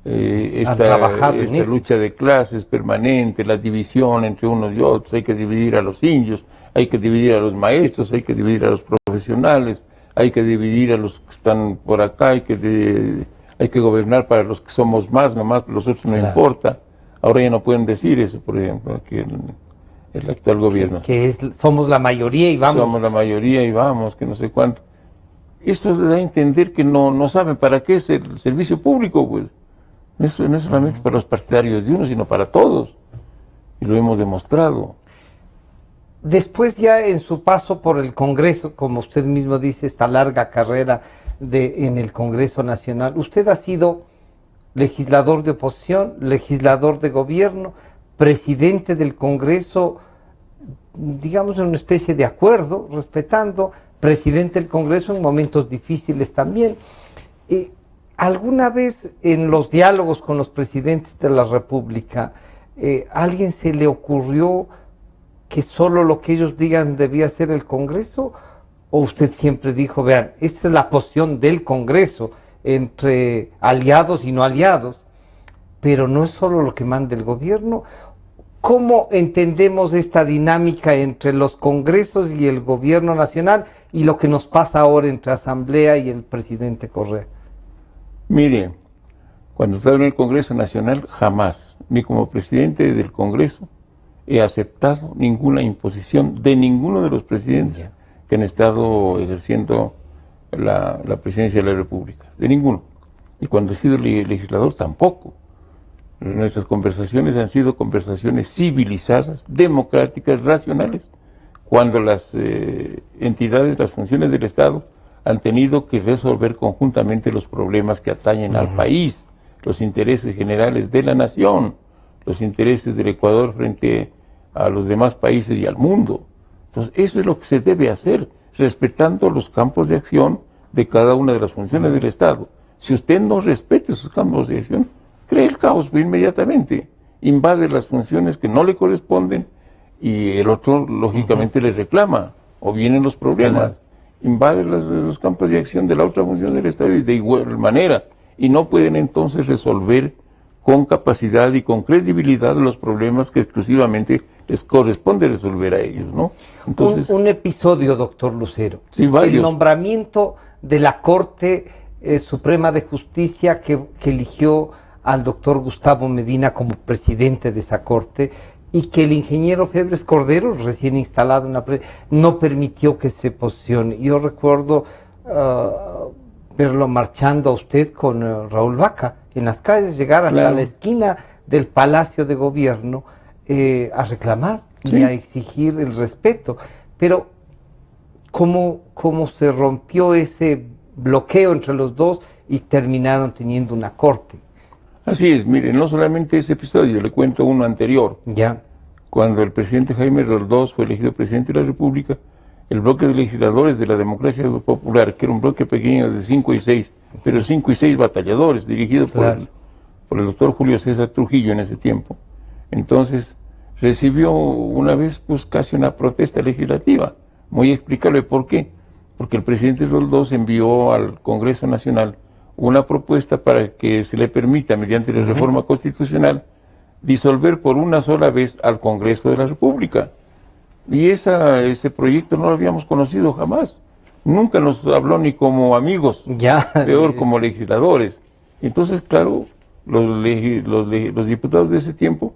Esta lucha de clases permanente, la división entre unos y otros, hay que dividir a los indios, hay que dividir a los maestros, hay que dividir a los profesionales, hay que dividir a los que están por acá, hay que gobernar para los que somos más, nomás los otros no importa. Ahora ya no pueden decir eso, por ejemplo, aquí el actual gobierno. Somos la mayoría y vamos. Somos la mayoría y vamos, que no sé cuánto. Esto da a entender que no saben para qué es el servicio público, pues. Eso no es solamente para los partidarios de uno, sino para todos. Y lo hemos demostrado. Después ya en su paso por el Congreso, como usted mismo dice, esta larga carrera en el Congreso Nacional, usted ha sido legislador de oposición, legislador de gobierno, presidente del Congreso. digamos, en una especie de acuerdo, respetando, presidente del Congreso en momentos difíciles también. ¿Alguna vez en los diálogos con los presidentes de la República, a alguien se le ocurrió que solo lo que ellos digan debía ser el Congreso? ¿O usted siempre dijo, vean, esta es la posición del Congreso entre aliados y no aliados, pero no es solo lo que manda el gobierno? ¿Cómo entendemos esta dinámica entre los congresos y el gobierno nacional y lo que nos pasa ahora entre Asamblea y el presidente Correa? Mire, cuando estaba en el Congreso Nacional, jamás, ni como presidente del Congreso, he aceptado ninguna imposición de ninguno de los presidentes que han estado ejerciendo la presidencia de la República, de ninguno. Y cuando he sido legislador, tampoco. Nuestras conversaciones han sido conversaciones civilizadas, democráticas, racionales, cuando las entidades, las funciones del Estado han tenido que resolver conjuntamente los problemas que atañen al país, los intereses generales de la nación, los intereses del Ecuador frente a los demás países y al mundo. Entonces, eso es lo que se debe hacer, respetando los campos de acción de cada una de las funciones del Estado. Si usted no respeta esos campos de acción, crea el caos inmediatamente, invade las funciones que no le corresponden y el otro, lógicamente, les reclama, o vienen los problemas. Invade los campos de acción de la otra función del Estado y de igual manera, y no pueden entonces resolver con capacidad y con credibilidad los problemas que exclusivamente les corresponde resolver a ellos, ¿no? Entonces, un episodio, doctor Lucero. Sí, varios. El nombramiento de la Corte Suprema de Justicia que eligió al doctor Gustavo Medina como presidente de esa corte, y que el ingeniero Febres Cordero, recién instalado en la no permitió que se posicione. Yo recuerdo verlo marchando a usted con Raúl Vaca en las calles, llegar hasta la esquina del Palacio de Gobierno a reclamar y a exigir el respeto. Pero ¿cómo se rompió ese bloqueo entre los dos y terminaron teniendo una corte? Así es, mire, no solamente ese episodio, le cuento uno anterior. Ya. Cuando el presidente Jaime Roldós fue elegido presidente de la República, el bloque de legisladores de la democracia popular, que era un bloque pequeño de 5 y 6, pero 5 y 6 batalladores, dirigido por el doctor Julio César Trujillo en ese tiempo, entonces recibió una vez pues casi una protesta legislativa, muy explicable. ¿Por qué? Porque el presidente Roldós envió al Congreso Nacional una propuesta para que se le permita, mediante la reforma constitucional, disolver por una sola vez al Congreso de la República. Y ese proyecto no lo habíamos conocido jamás. Nunca nos habló ni como amigos, peor como legisladores. Entonces, claro, los diputados de ese tiempo,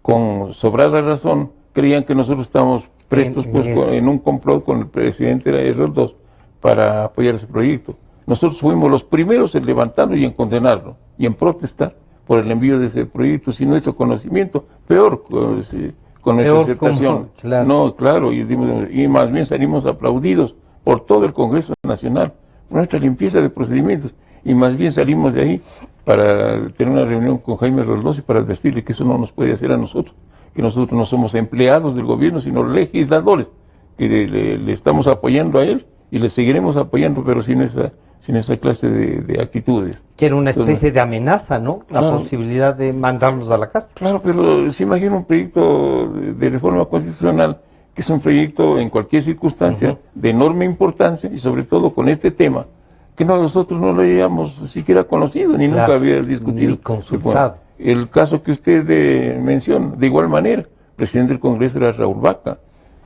con sobrada razón, creían que nosotros estábamos prestos en un complot con el presidente Roldós para apoyar ese proyecto. Nosotros fuimos los primeros en levantarlo y en condenarlo y en protestar por el envío de ese proyecto sin nuestro conocimiento, peor con nuestra aceptación. No, claro, y más bien salimos aplaudidos por todo el Congreso Nacional por nuestra limpieza de procedimientos, y más bien salimos de ahí para tener una reunión con Jaime Roldós y para advertirle que eso no nos puede hacer a nosotros, que nosotros no somos empleados del gobierno, sino legisladores, que le estamos apoyando a él y le seguiremos apoyando, pero sin esa clase de actitudes. Que era una especie de amenaza, ¿no? La posibilidad de mandarlos a la casa. Claro, pero se imagina un proyecto de reforma constitucional, que es un proyecto en cualquier circunstancia de enorme importancia, y sobre todo con este tema, que nosotros no lo habíamos siquiera conocido, ni nunca había discutido. Ni consultado. El caso que usted menciona, de igual manera, el presidente del Congreso era Raúl Vaca,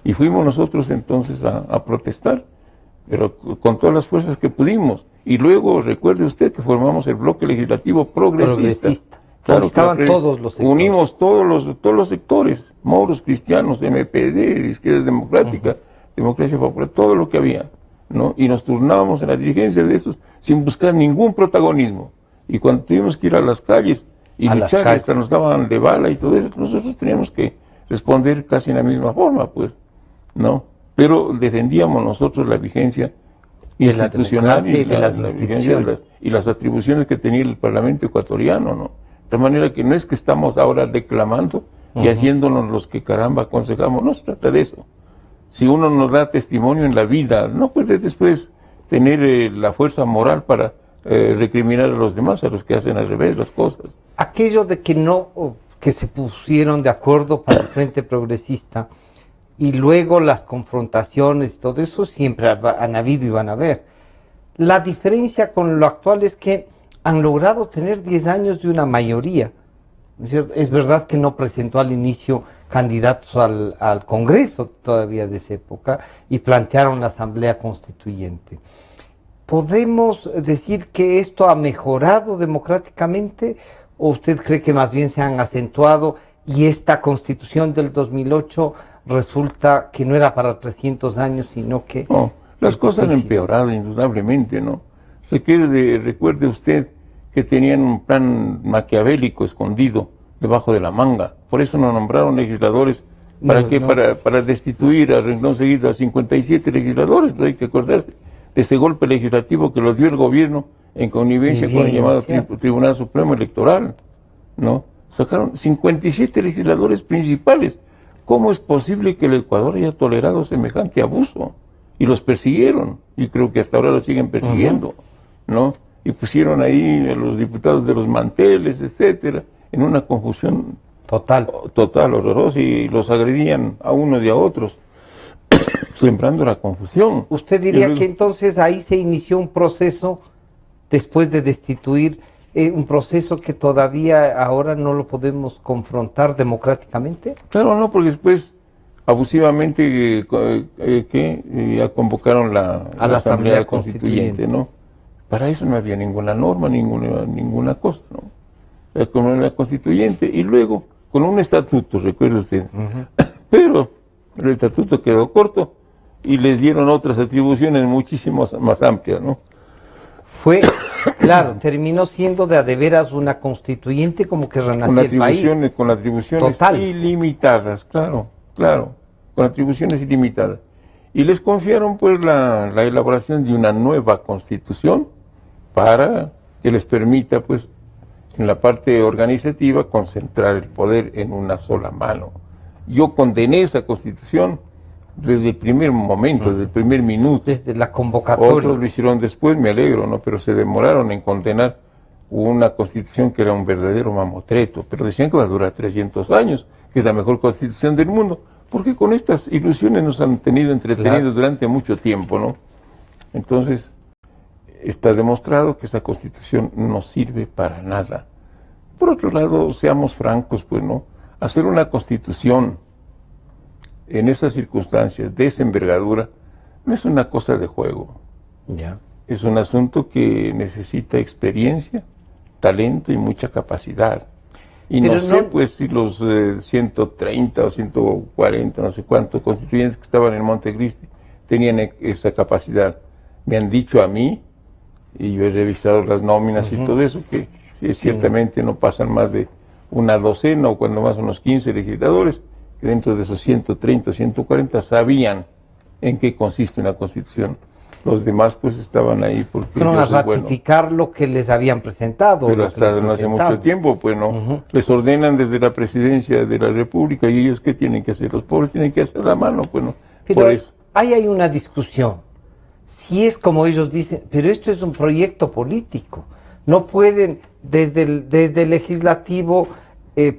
y fuimos nosotros entonces a protestar, pero con todas las fuerzas que pudimos. Y luego recuerde usted que formamos el bloque legislativo progresista. Claro, estaban todos los sectores. Unimos todos los sectores, moros, cristianos, MPD, Izquierda Democrática, Democracia Popular, todo lo que había, ¿no? Y nos turnábamos en la dirigencia de esos sin buscar ningún protagonismo. Y cuando tuvimos que ir a las calles y luchar, hasta nos daban de bala y todo eso, nosotros teníamos que responder casi en la misma forma, pues, ¿no? Pero defendíamos nosotros la vigencia institucional y de las instituciones y las atribuciones que tenía el Parlamento ecuatoriano, ¿no? De tal manera que no es que estamos ahora declamando, y haciéndonos los que caramba aconsejamos. No se trata de eso. Si uno nos da testimonio en la vida, no puede después tener la fuerza moral para recriminar a los demás, a los que hacen al revés las cosas. Aquello de que se pusieron de acuerdo para el Frente Progresista y luego las confrontaciones y todo eso siempre han habido y van a haber. La diferencia con lo actual es que han logrado tener 10 años de una mayoría. Es verdad que no presentó al inicio candidatos al Congreso todavía de esa época y plantearon la Asamblea Constituyente. ¿Podemos decir que esto ha mejorado democráticamente o usted cree que más bien se han acentuado y esta Constitución del 2008 resulta que no era para 300 años, sino que... No, las cosas han empeorado indudablemente, ¿no? Recuerde usted que tenían un plan maquiavélico escondido debajo de la manga. Por eso nos nombraron legisladores. ¿Para qué? Para destituir a renglón seguido a 57 legisladores. Pero hay que acordarse de ese golpe legislativo que lo dio el gobierno en connivencia con el llamado Tribunal Supremo Electoral, ¿no? Sacaron 57 legisladores principales. ¿Cómo es posible que el Ecuador haya tolerado semejante abuso? Y los persiguieron, y creo que hasta ahora los siguen persiguiendo, ¿no? Y pusieron ahí a los diputados de los manteles, etcétera, en una confusión total, horrorosa, y los agredían a unos y a otros, sembrando la confusión. ¿Usted diría que entonces ahí se inició un proceso, después de destituir, un proceso que todavía ahora no lo podemos confrontar democráticamente? Claro, no, porque después abusivamente ya convocaron la Asamblea Constituyente, ¿no? Para eso no había ninguna norma, ninguna cosa, ¿no? La Constituyente, y luego con un estatuto, recuerde usted. Pero el estatuto quedó corto y les dieron otras atribuciones muchísimo más amplias, ¿no? Claro, terminó siendo de a de veras una constituyente como que renacía el país. Con atribuciones totales, ilimitadas, claro, con atribuciones ilimitadas. Y les confiaron pues la elaboración de una nueva constitución para que les permita pues en la parte organizativa concentrar el poder en una sola mano. Yo condené esa constitución desde el primer momento, desde el primer minuto. Desde la convocatoria. Otros lo hicieron después, me alegro, ¿no? Pero se demoraron en condenar una constitución que era un verdadero mamotreto, pero decían que va a durar 300 años, que es la mejor constitución del mundo, porque con estas ilusiones nos han tenido entretenidos durante mucho tiempo, ¿no? Entonces, está demostrado que esta constitución no sirve para nada. Por otro lado, seamos francos, pues, ¿no? Hacer una constitución en esas circunstancias, de esa envergadura, no es una cosa de juego. Es un asunto que necesita experiencia, talento y mucha capacidad. Y pero no sé, pues, si los 130 o 140, no sé cuántos constituyentes que estaban en Montecristi tenían esa capacidad. Me han dicho a mí, y yo he revisado las nóminas y todo eso, que ciertamente no pasan más de una docena o cuando más unos 15 legisladores, que dentro de esos 130 o 140 sabían en qué consiste una constitución. Los demás pues estaban ahí porque... Fueron a ratificar lo que les habían presentado. Pero hasta no hace mucho tiempo, pues no. Les ordenan desde la presidencia de la República y ellos ¿qué tienen que hacer? Los pobres tienen que hacer la mano, pues no. Pero por eso. Ahí hay una discusión. Si es como ellos dicen, pero esto es un proyecto político. No pueden desde el legislativo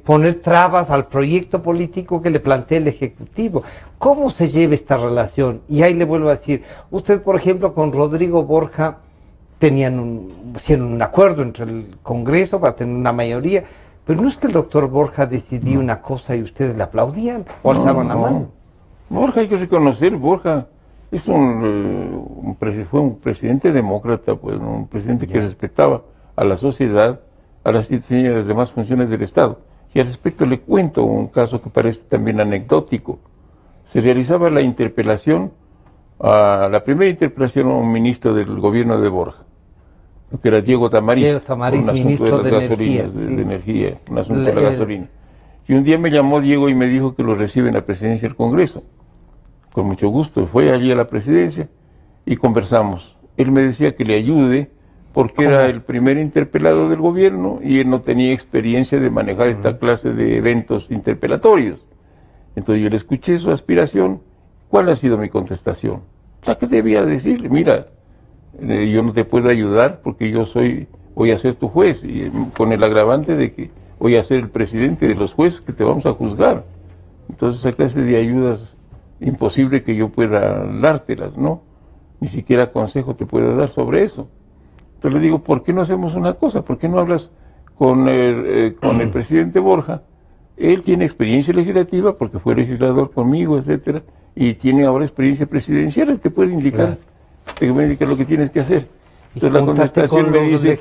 poner trabas al proyecto político que le plantea el Ejecutivo. ¿Cómo se lleva esta relación? Y ahí le vuelvo a decir, usted, por ejemplo, con Rodrigo Borja hicieron un acuerdo entre el Congreso para tener una mayoría, pero no es que el doctor Borja decidía una cosa y ustedes le aplaudían o alzaban la mano. Borja, hay que reconocer, Borja es fue un presidente demócrata, pues, un presidente que respetaba a la sociedad, a las instituciones y a las demás funciones del Estado. Y al respecto le cuento un caso que parece también anecdótico. Se realizaba la primera interpelación a un ministro del gobierno de Borja, que era Diego Tamariz, un asunto ministro de las gasolinas, de energía, un asunto de la gasolina. Y un día me llamó Diego y me dijo que lo recibe en la presidencia del Congreso. Con mucho gusto, fue allí a la presidencia y conversamos. Él me decía que le ayude porque era el primer interpelado del gobierno y él no tenía experiencia de manejar esta clase de eventos interpelatorios. Entonces yo le escuché su aspiración. ¿Cuál ha sido mi contestación? La que debía decirle: mira, yo no te puedo ayudar porque voy a ser tu juez, y con el agravante de que voy a ser el presidente de los jueces que te vamos a juzgar. Entonces esa clase de ayudas, imposible que yo pueda dártelas, ¿no? Ni siquiera consejo te puedo dar sobre eso. Entonces le digo: ¿por qué no hacemos una cosa? ¿Por qué no hablas con el presidente Borja? Él tiene experiencia legislativa porque fue legislador conmigo, etcétera, y tiene ahora experiencia presidencial. Él te puede indicar, te puede indicar lo que tienes que hacer. Entonces la contestación me dice,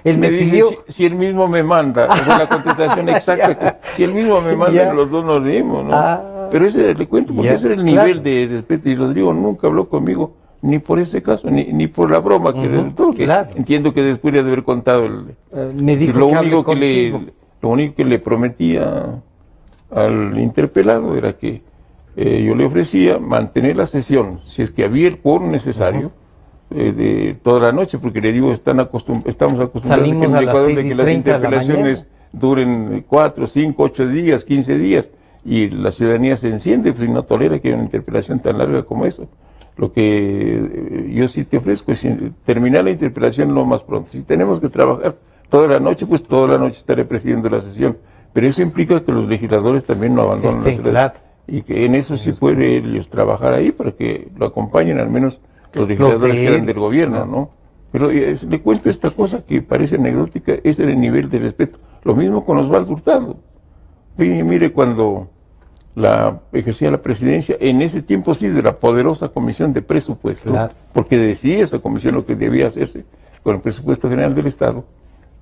él me pidió, si él mismo me manda, o sea, la contestación exacta, si él mismo me manda, los dos nos reímos, ¿no? Pero ese, le cuento, porque ese era el nivel de respeto, y Rodrigo nunca habló conmigo, ni por ese caso, ni por la broma que resultó, que entiendo que después de haber contado me dijo lo único que le prometía al interpelado era que yo le ofrecía mantener la sesión, si es que había el quórum necesario, de toda la noche, porque le digo, estamos acostumbrados salimos en Ecuador de que las 6:30 interpelaciones duren 4, 5, 8 días, 15 días, y la ciudadanía se enciende, pues, y no tolera que haya una interpelación tan larga como eso. Lo que yo sí te ofrezco es terminar la interpelación lo más pronto. Si tenemos que trabajar toda la noche, pues toda la noche estaré presidiendo la sesión, pero eso implica que los legisladores también no abandonen la sesión, y que en eso sí puede ellos trabajar ahí para que lo acompañen al menos los legisladores que eran del gobierno, ¿no? Pero le cuento esta cosa que parece anecdótica, ese era el nivel de respeto. Lo mismo con Osvaldo Hurtado. Mire, cuando ejercía la presidencia, en ese tiempo sí, de la poderosa Comisión de Presupuesto, porque decía esa comisión lo que debía hacerse con el presupuesto general del Estado.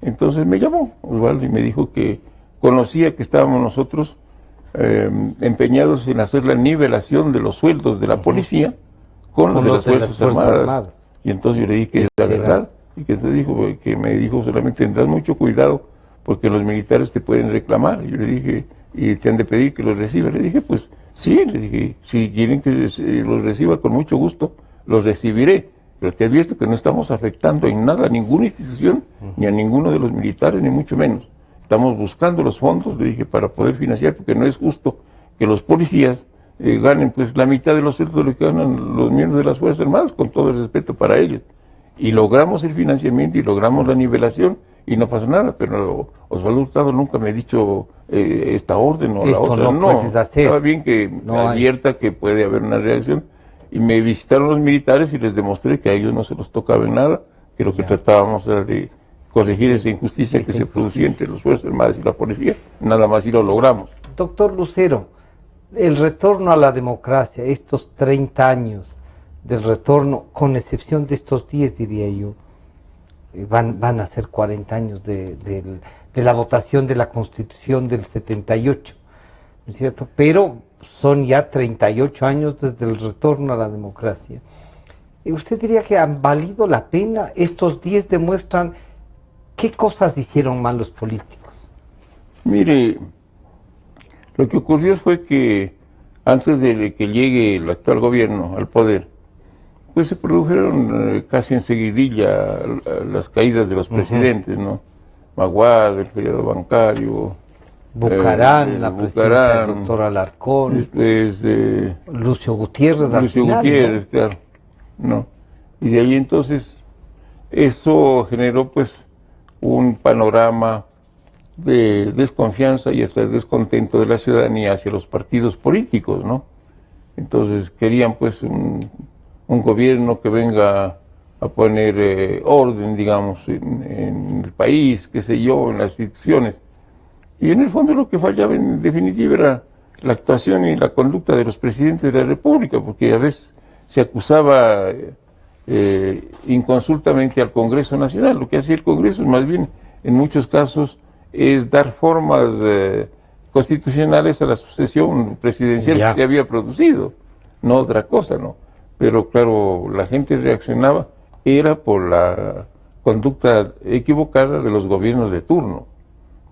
Entonces me llamó Osvaldo y me dijo que conocía que estábamos nosotros empeñados en hacer la nivelación de los sueldos de la policía con los de las Fuerzas Armadas. Y entonces yo le dije que es la verdad, y que entonces me dijo solamente tendrás mucho cuidado porque los militares te pueden reclamar. Y yo le dije, y te han de pedir que los reciba. Le dije, pues sí, le dije, si quieren que los reciba con mucho gusto, los recibiré, pero te advierto que no estamos afectando en nada a ninguna institución, ni a ninguno de los militares, ni mucho menos. Estamos buscando los fondos, le dije, para poder financiar, porque no es justo que los policías ganen pues la mitad de los sueldos de lo que ganan los miembros de las Fuerzas Armadas, con todo el respeto para ellos. Y logramos el financiamiento y logramos la nivelación y no pasa nada, pero Osvaldo Hurtado nunca me ha dicho esta orden o esto la otra. No, estaba bien que advierta que puede haber una reacción. Y me visitaron los militares y les demostré que a ellos no se los tocaba en nada, que lo que tratábamos era de corregir esa injusticia que se producía entre las Fuerzas Armadas y la policía, nada más, y lo logramos. Doctor Lucero, el retorno a la democracia, estos 30 años del retorno, con excepción de estos 10, diría yo, van a ser 40 años de la votación de la Constitución del 78, ¿no es cierto? Pero son ya 38 años desde el retorno a la democracia. ¿Usted diría que han valido la pena? Estos 10 demuestran qué cosas hicieron mal los políticos. Mire, lo que ocurrió fue que antes de que llegue el actual gobierno al poder, pues se produjeron casi enseguidilla las caídas de los presidentes, ¿no? Maguad, el periodo bancario, Bucarán, la presidencia del doctor Alarcón, después Lucio Gutiérrez, Gutiérrez, ¿no? Claro, ¿no? Y de ahí entonces eso generó pues un panorama de desconfianza y hasta de descontento de la ciudadanía hacia los partidos políticos, ¿no? Entonces querían pues un gobierno que venga a poner orden, digamos, en el país, qué sé yo, en las instituciones. Y en el fondo lo que fallaba en definitiva era la actuación y la conducta de los presidentes de la República, porque a veces se acusaba inconsultamente al Congreso Nacional. Lo que hacía el Congreso, más bien, en muchos casos, es dar formas constitucionales a la sucesión presidencial que se había producido, no otra cosa, ¿no? Pero claro, la gente reaccionaba, era por la conducta equivocada de los gobiernos de turno,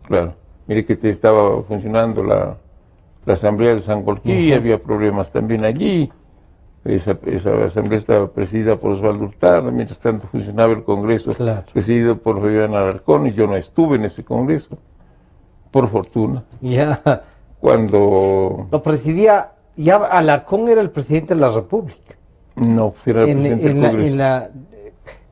claro. Mire que estaba funcionando la Asamblea de Sangolquí, había problemas también allí, Esa asamblea estaba presidida por Osvaldo Hurtado, mientras tanto funcionaba el Congreso, Claro. presidido por Fabián Alarcón, y yo no estuve en ese Congreso, por fortuna. Ya Cuando lo presidía, ya Alarcón era el presidente de la República. no pues era el presidente del Congreso.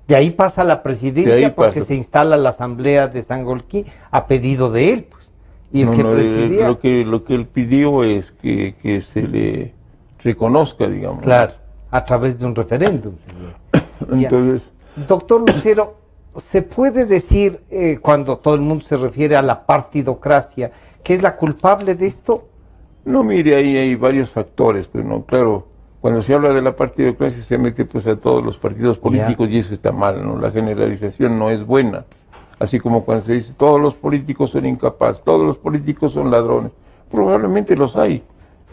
De ahí pasa la presidencia porque pasa. se instala la asamblea de Sangolquí a pedido de él, pues. Y el No, que no, presidía, lo que él pidió es que se le reconozca, digamos. claro, a través de un referéndum, señor. Ya. Entonces, Doctor Lucero, ¿se puede decir, cuando todo el mundo se refiere a la partidocracia, que es la culpable de esto? no, mire, ahí hay varios factores, pero no, claro, cuando se habla de la partidocracia se mete pues a todos los partidos políticos y eso está mal, ¿no? La generalización no es buena. Así como cuando se dice todos los políticos son incapaces, todos los políticos son ladrones. Probablemente los hay,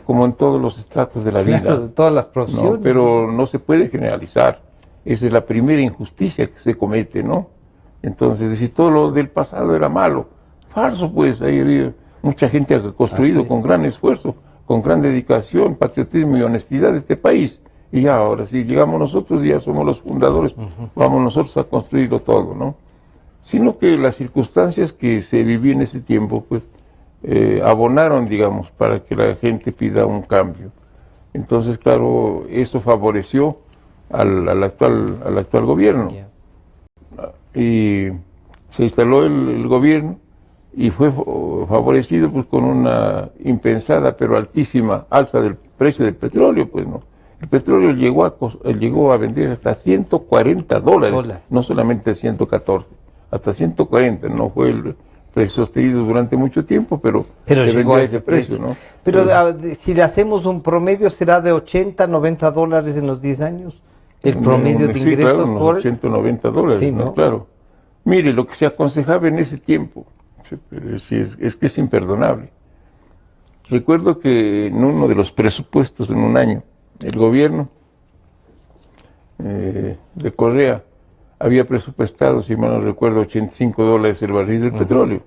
como en todos los estratos de la Claro, vida. de todas las profesiones. No, pero no se puede generalizar. Esa es la primera injusticia que se comete, ¿no? Entonces, decir todo lo del pasado era malo. Falso, pues, ahí había mucha gente que ha construido con gran esfuerzo, con gran dedicación, patriotismo y honestidad este país. Y ya ahora, si llegamos nosotros, ya somos los fundadores, vamos nosotros a construirlo todo, ¿no? Sino que las circunstancias que se vivían en ese tiempo, pues, abonaron, digamos, para que la gente pida un cambio. Entonces, claro, eso favoreció al actual gobierno. Yeah. Y se instaló el gobierno y fue favorecido pues con una impensada pero altísima alza del precio del petróleo, pues no. El petróleo llegó a vender hasta $140, no solamente 114, hasta 140, no fue el precio sostenido durante mucho tiempo, pero se llegó vendió a ese precio, ¿no? Pero si le hacemos un promedio, ¿será de $80-90 en los 10 años? El promedio de sí, ingresos claro, unos por... $80-90, Sí, ¿no? ¿no? Claro. Mire, lo que se aconsejaba en ese tiempo, pero es que es imperdonable. Recuerdo que en uno de los presupuestos en un año, el gobierno de Correa había presupuestado, si mal no recuerdo, $85 el barril del petróleo.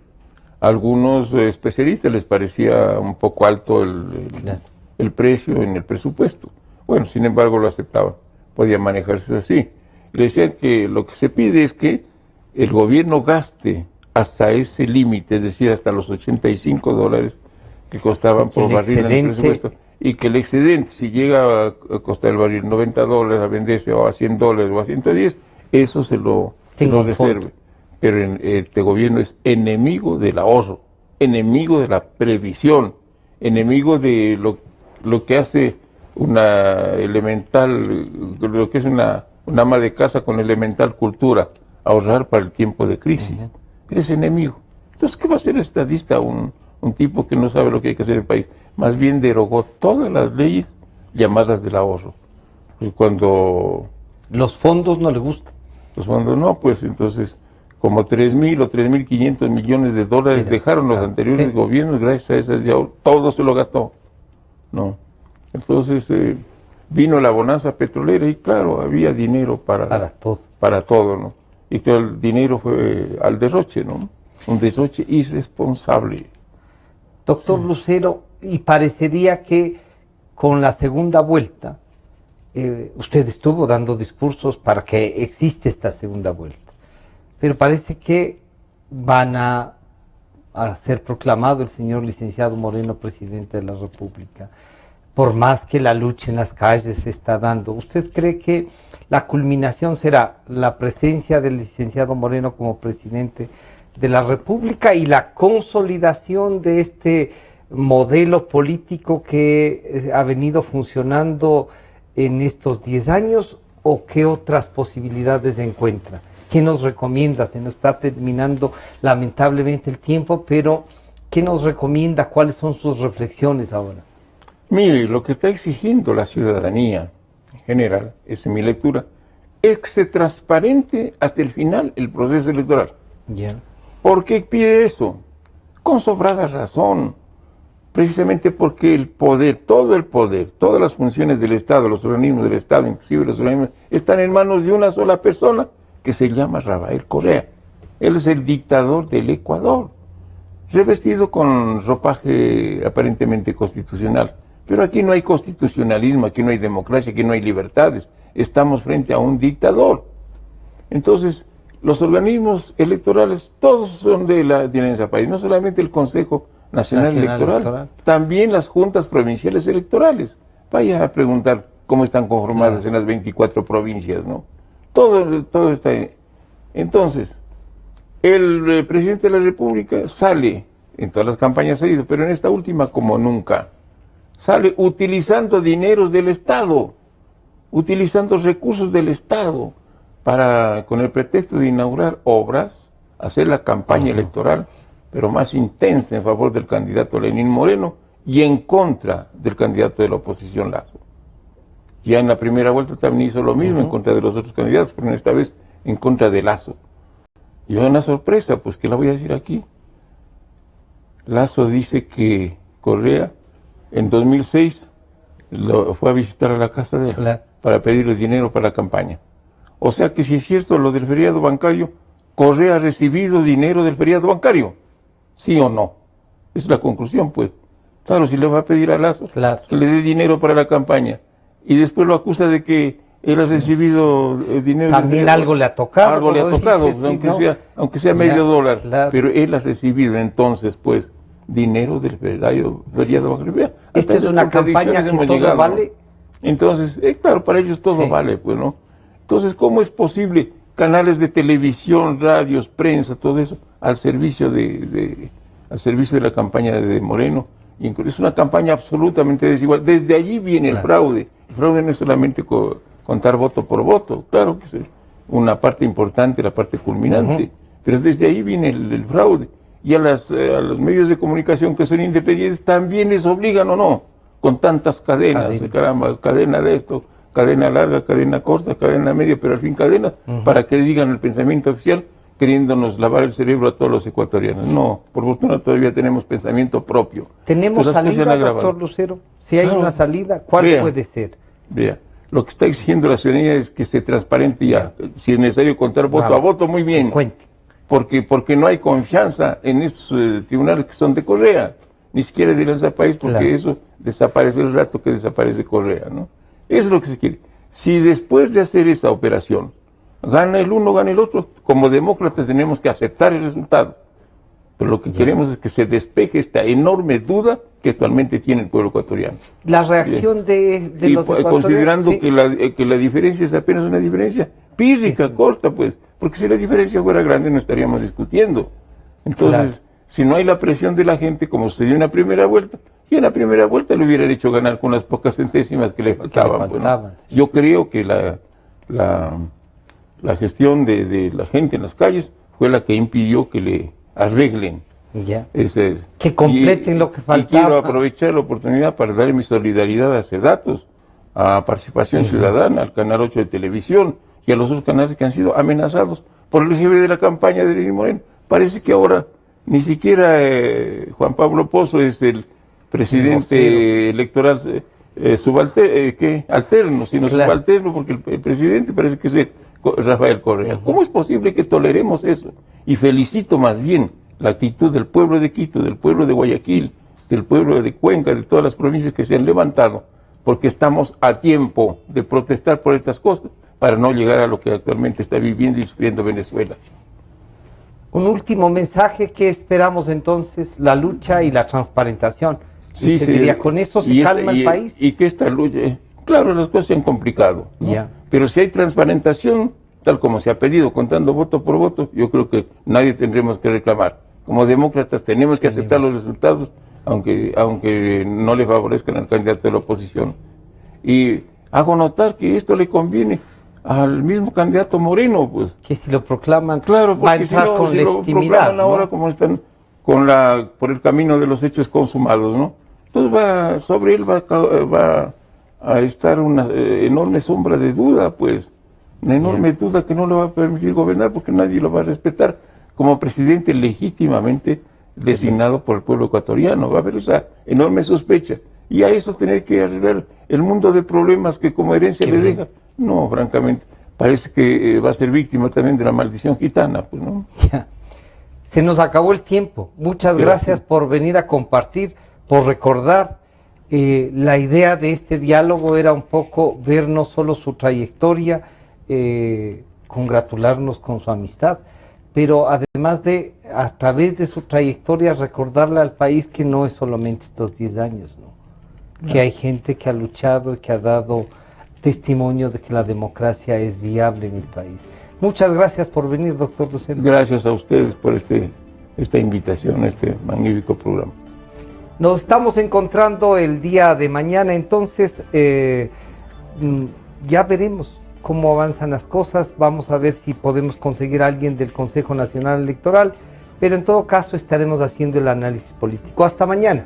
A algunos especialistas les parecía un poco alto el precio en el presupuesto. Bueno, sin embargo lo aceptaban, podía manejarse así. Le decían que lo que se pide es que el gobierno gaste hasta ese límite, es decir, hasta los $85 que costaban por barril en el presupuesto, y que el excedente, si llega a costar el barril $90, a venderse o a $100 o a 110, eso se lo reserve. Pero este gobierno es enemigo del ahorro, enemigo de la previsión, enemigo de lo que hace una elemental, lo que es una ama de casa con elemental cultura, ahorrar para el tiempo de crisis. Eres enemigo. Entonces, ¿qué va a hacer el estadista, un tipo que no sabe lo que hay que hacer en el país? Más bien derogó todas las leyes llamadas del ahorro. Y cuando los fondos no le gustan. Los fondos no, pues entonces como 3.000 o 3.500 millones de dólares dejaron los anteriores gobiernos, gracias a esas de ahorro, todo se lo gastó. No. Entonces vino la bonanza petrolera y claro, había dinero para todo, ¿no? Y que el dinero fue al derroche, ¿no? Un derroche irresponsable. Doctor Lucero, y parecería que con la segunda vuelta, usted estuvo dando discursos para que existe esta segunda vuelta, pero parece que van a ser proclamado el señor licenciado Moreno presidente de la República, por más que la lucha en las calles se está dando. ¿Usted cree que la culminación será la presencia del licenciado Moreno como presidente de la República y la consolidación de este modelo político que ha venido funcionando en estos 10 años, o qué otras posibilidades encuentra? ¿Qué nos recomienda? Se nos está terminando lamentablemente el tiempo, pero ¿qué nos recomienda? ¿Cuáles son sus reflexiones ahora? Mire, lo que está exigiendo la ciudadanía en general, es en mi lectura, es que se transparente hasta el final el proceso electoral. ¿Por qué pide eso? Con sobrada razón. Precisamente porque el poder, todas las funciones del Estado, los organismos del Estado, inclusive los organismos, están en manos de una sola persona que se llama Rafael Correa. Él es el dictador del Ecuador, revestido con ropaje aparentemente constitucional, Pero aquí no hay constitucionalismo, aquí no hay democracia, aquí no hay libertades. Estamos frente a un dictador. Entonces, los organismos electorales, todos son de la Alianza País, no solamente el Consejo Nacional Electoral, también las juntas provinciales electorales. Vaya a preguntar cómo están conformadas en las 24 provincias, ¿no? Todo está ahí. Entonces, el presidente de la República sale, en todas las campañas ha salido, pero en esta última como nunca, sale utilizando dineros del Estado, utilizando recursos del Estado, con el pretexto de inaugurar obras, hacer la campaña electoral, pero más intensa en favor del candidato Lenín Moreno y en contra del candidato de la oposición Lasso. Ya en la primera vuelta también hizo lo mismo en contra de los otros candidatos, pero esta vez en contra de Lasso. Y una sorpresa, pues que la voy a decir aquí. Lasso dice que Correa en 2006 lo fue a visitar a la casa de él para pedirle dinero para la campaña. O sea que si es cierto lo del feriado bancario, Correa ha recibido dinero del feriado bancario, ¿sí o no? Es la conclusión, pues. Claro, si le va a pedir a Lasso que le dé dinero para la campaña y después lo acusa de que él ha recibido dinero. También algo le ha tocado. Algo le ha tocado, aunque sea medio dólar, pero él ha recibido entonces, pues, dinero del feriado bancario. Esta es una campaña que todo llegado, vale. ¿No? Entonces, claro, para ellos todo vale, pues, ¿no? Entonces, ¿cómo es posible canales de televisión, radios, prensa, todo eso, al servicio de la campaña de Moreno? Es una campaña absolutamente desigual. Desde allí viene el fraude. El fraude no es solamente contar voto por voto, claro que es una parte importante, la parte culminante, pero desde ahí viene el fraude. Y a los medios de comunicación que son independientes también les obligan, ¿o no? Con tantas cadenas, caramba, cadena de esto, cadena larga, cadena corta, cadena media, pero al fin cadena, para que digan el pensamiento oficial, queriéndonos lavar el cerebro a todos los ecuatorianos. No, por fortuna todavía tenemos pensamiento propio. ¿Tenemos salida, doctor Lucero? Si hay una salida, ¿cuál puede ser? Vea, lo que está exigiendo la ciudadanía es que se transparente ya. Si es necesario contar voto a voto, muy bien. Porque no hay confianza en estos tribunales que son de Correa, ni siquiera de Alianza País, porque eso desaparece el rato que desaparece Correa, ¿no? Eso es lo que se quiere. Si después de hacer esa operación gana el uno, gana el otro, como demócratas tenemos que aceptar el resultado. Pero lo que queremos es que se despeje esta enorme duda que actualmente tiene el pueblo ecuatoriano. La reacción de los ecuatorianos... Considerando que la diferencia es apenas una diferencia pírrica, corta, pues, porque si la diferencia fuera grande no estaríamos discutiendo. Entonces, si no hay la presión de la gente, como sucedió en la primera vuelta, y en la primera vuelta le hubieran hecho ganar con las pocas centésimas que le faltaban. Pues, ¿no? Yo creo que la gestión de la gente en las calles fue la que impidió que le arreglen. Que completen lo que faltaba. Y quiero aprovechar la oportunidad para dar mi solidaridad a Sedatos, a Participación Ciudadana, al Canal 8 de Televisión y a los otros canales que han sido amenazados por el jefe de la campaña de Lenín Moreno. Parece que ahora ni siquiera Juan Pablo Pozo es el presidente electoral alterno, sino subalterno, porque el presidente parece que es Rafael Correa. ¿Cómo es posible que toleremos eso? Y felicito más bien la actitud del pueblo de Quito, del pueblo de Guayaquil, del pueblo de Cuenca, de todas las provincias que se han levantado, porque estamos a tiempo de protestar por estas cosas para no llegar a lo que actualmente está viviendo y sufriendo Venezuela. Un último mensaje: que esperamos entonces? La lucha y la transparentación. Sí, diría, ¿con eso se calma el país? Y que esta lucha, claro, las cosas se han complicado, ¿no? Pero si hay transparentación, tal como se ha pedido, contando voto por voto, yo creo que nadie tendremos que reclamar. Como demócratas tenemos que aceptar los resultados, aunque no le favorezcan al candidato de la oposición. Y hago notar que esto le conviene al mismo candidato Moreno, pues. Que si lo proclaman, claro, va a entrar con legitimidad, lo proclaman ahora, como están por el camino de los hechos consumados, ¿no? Entonces sobre él va a estar una enorme sombra de duda, pues. Una enorme duda que no le va a permitir gobernar porque nadie lo va a respetar como presidente legítimamente designado por el pueblo ecuatoriano. Va a haber esa enorme sospecha. Y a eso tener que arreglar el mundo de problemas que como herencia le deja. No, francamente, parece que va a ser víctima también de la maldición gitana, pues, ¿no? Se nos acabó el tiempo. Muchas gracias por venir a compartir, por recordar La idea de este diálogo era un poco ver no solo su trayectoria, congratularnos con su amistad, pero además de, a través de su trayectoria, recordarle al país que no es solamente estos 10 años, ¿no? Que hay gente que ha luchado y que ha dado testimonio de que la democracia es viable en el país. Muchas gracias por venir, doctor Rosendo. Gracias a ustedes por esta invitación, este magnífico programa. Nos estamos encontrando el día de mañana, entonces ya veremos cómo avanzan las cosas. Vamos a ver si podemos conseguir a alguien del Consejo Nacional Electoral, pero en todo caso estaremos haciendo el análisis político. Hasta mañana.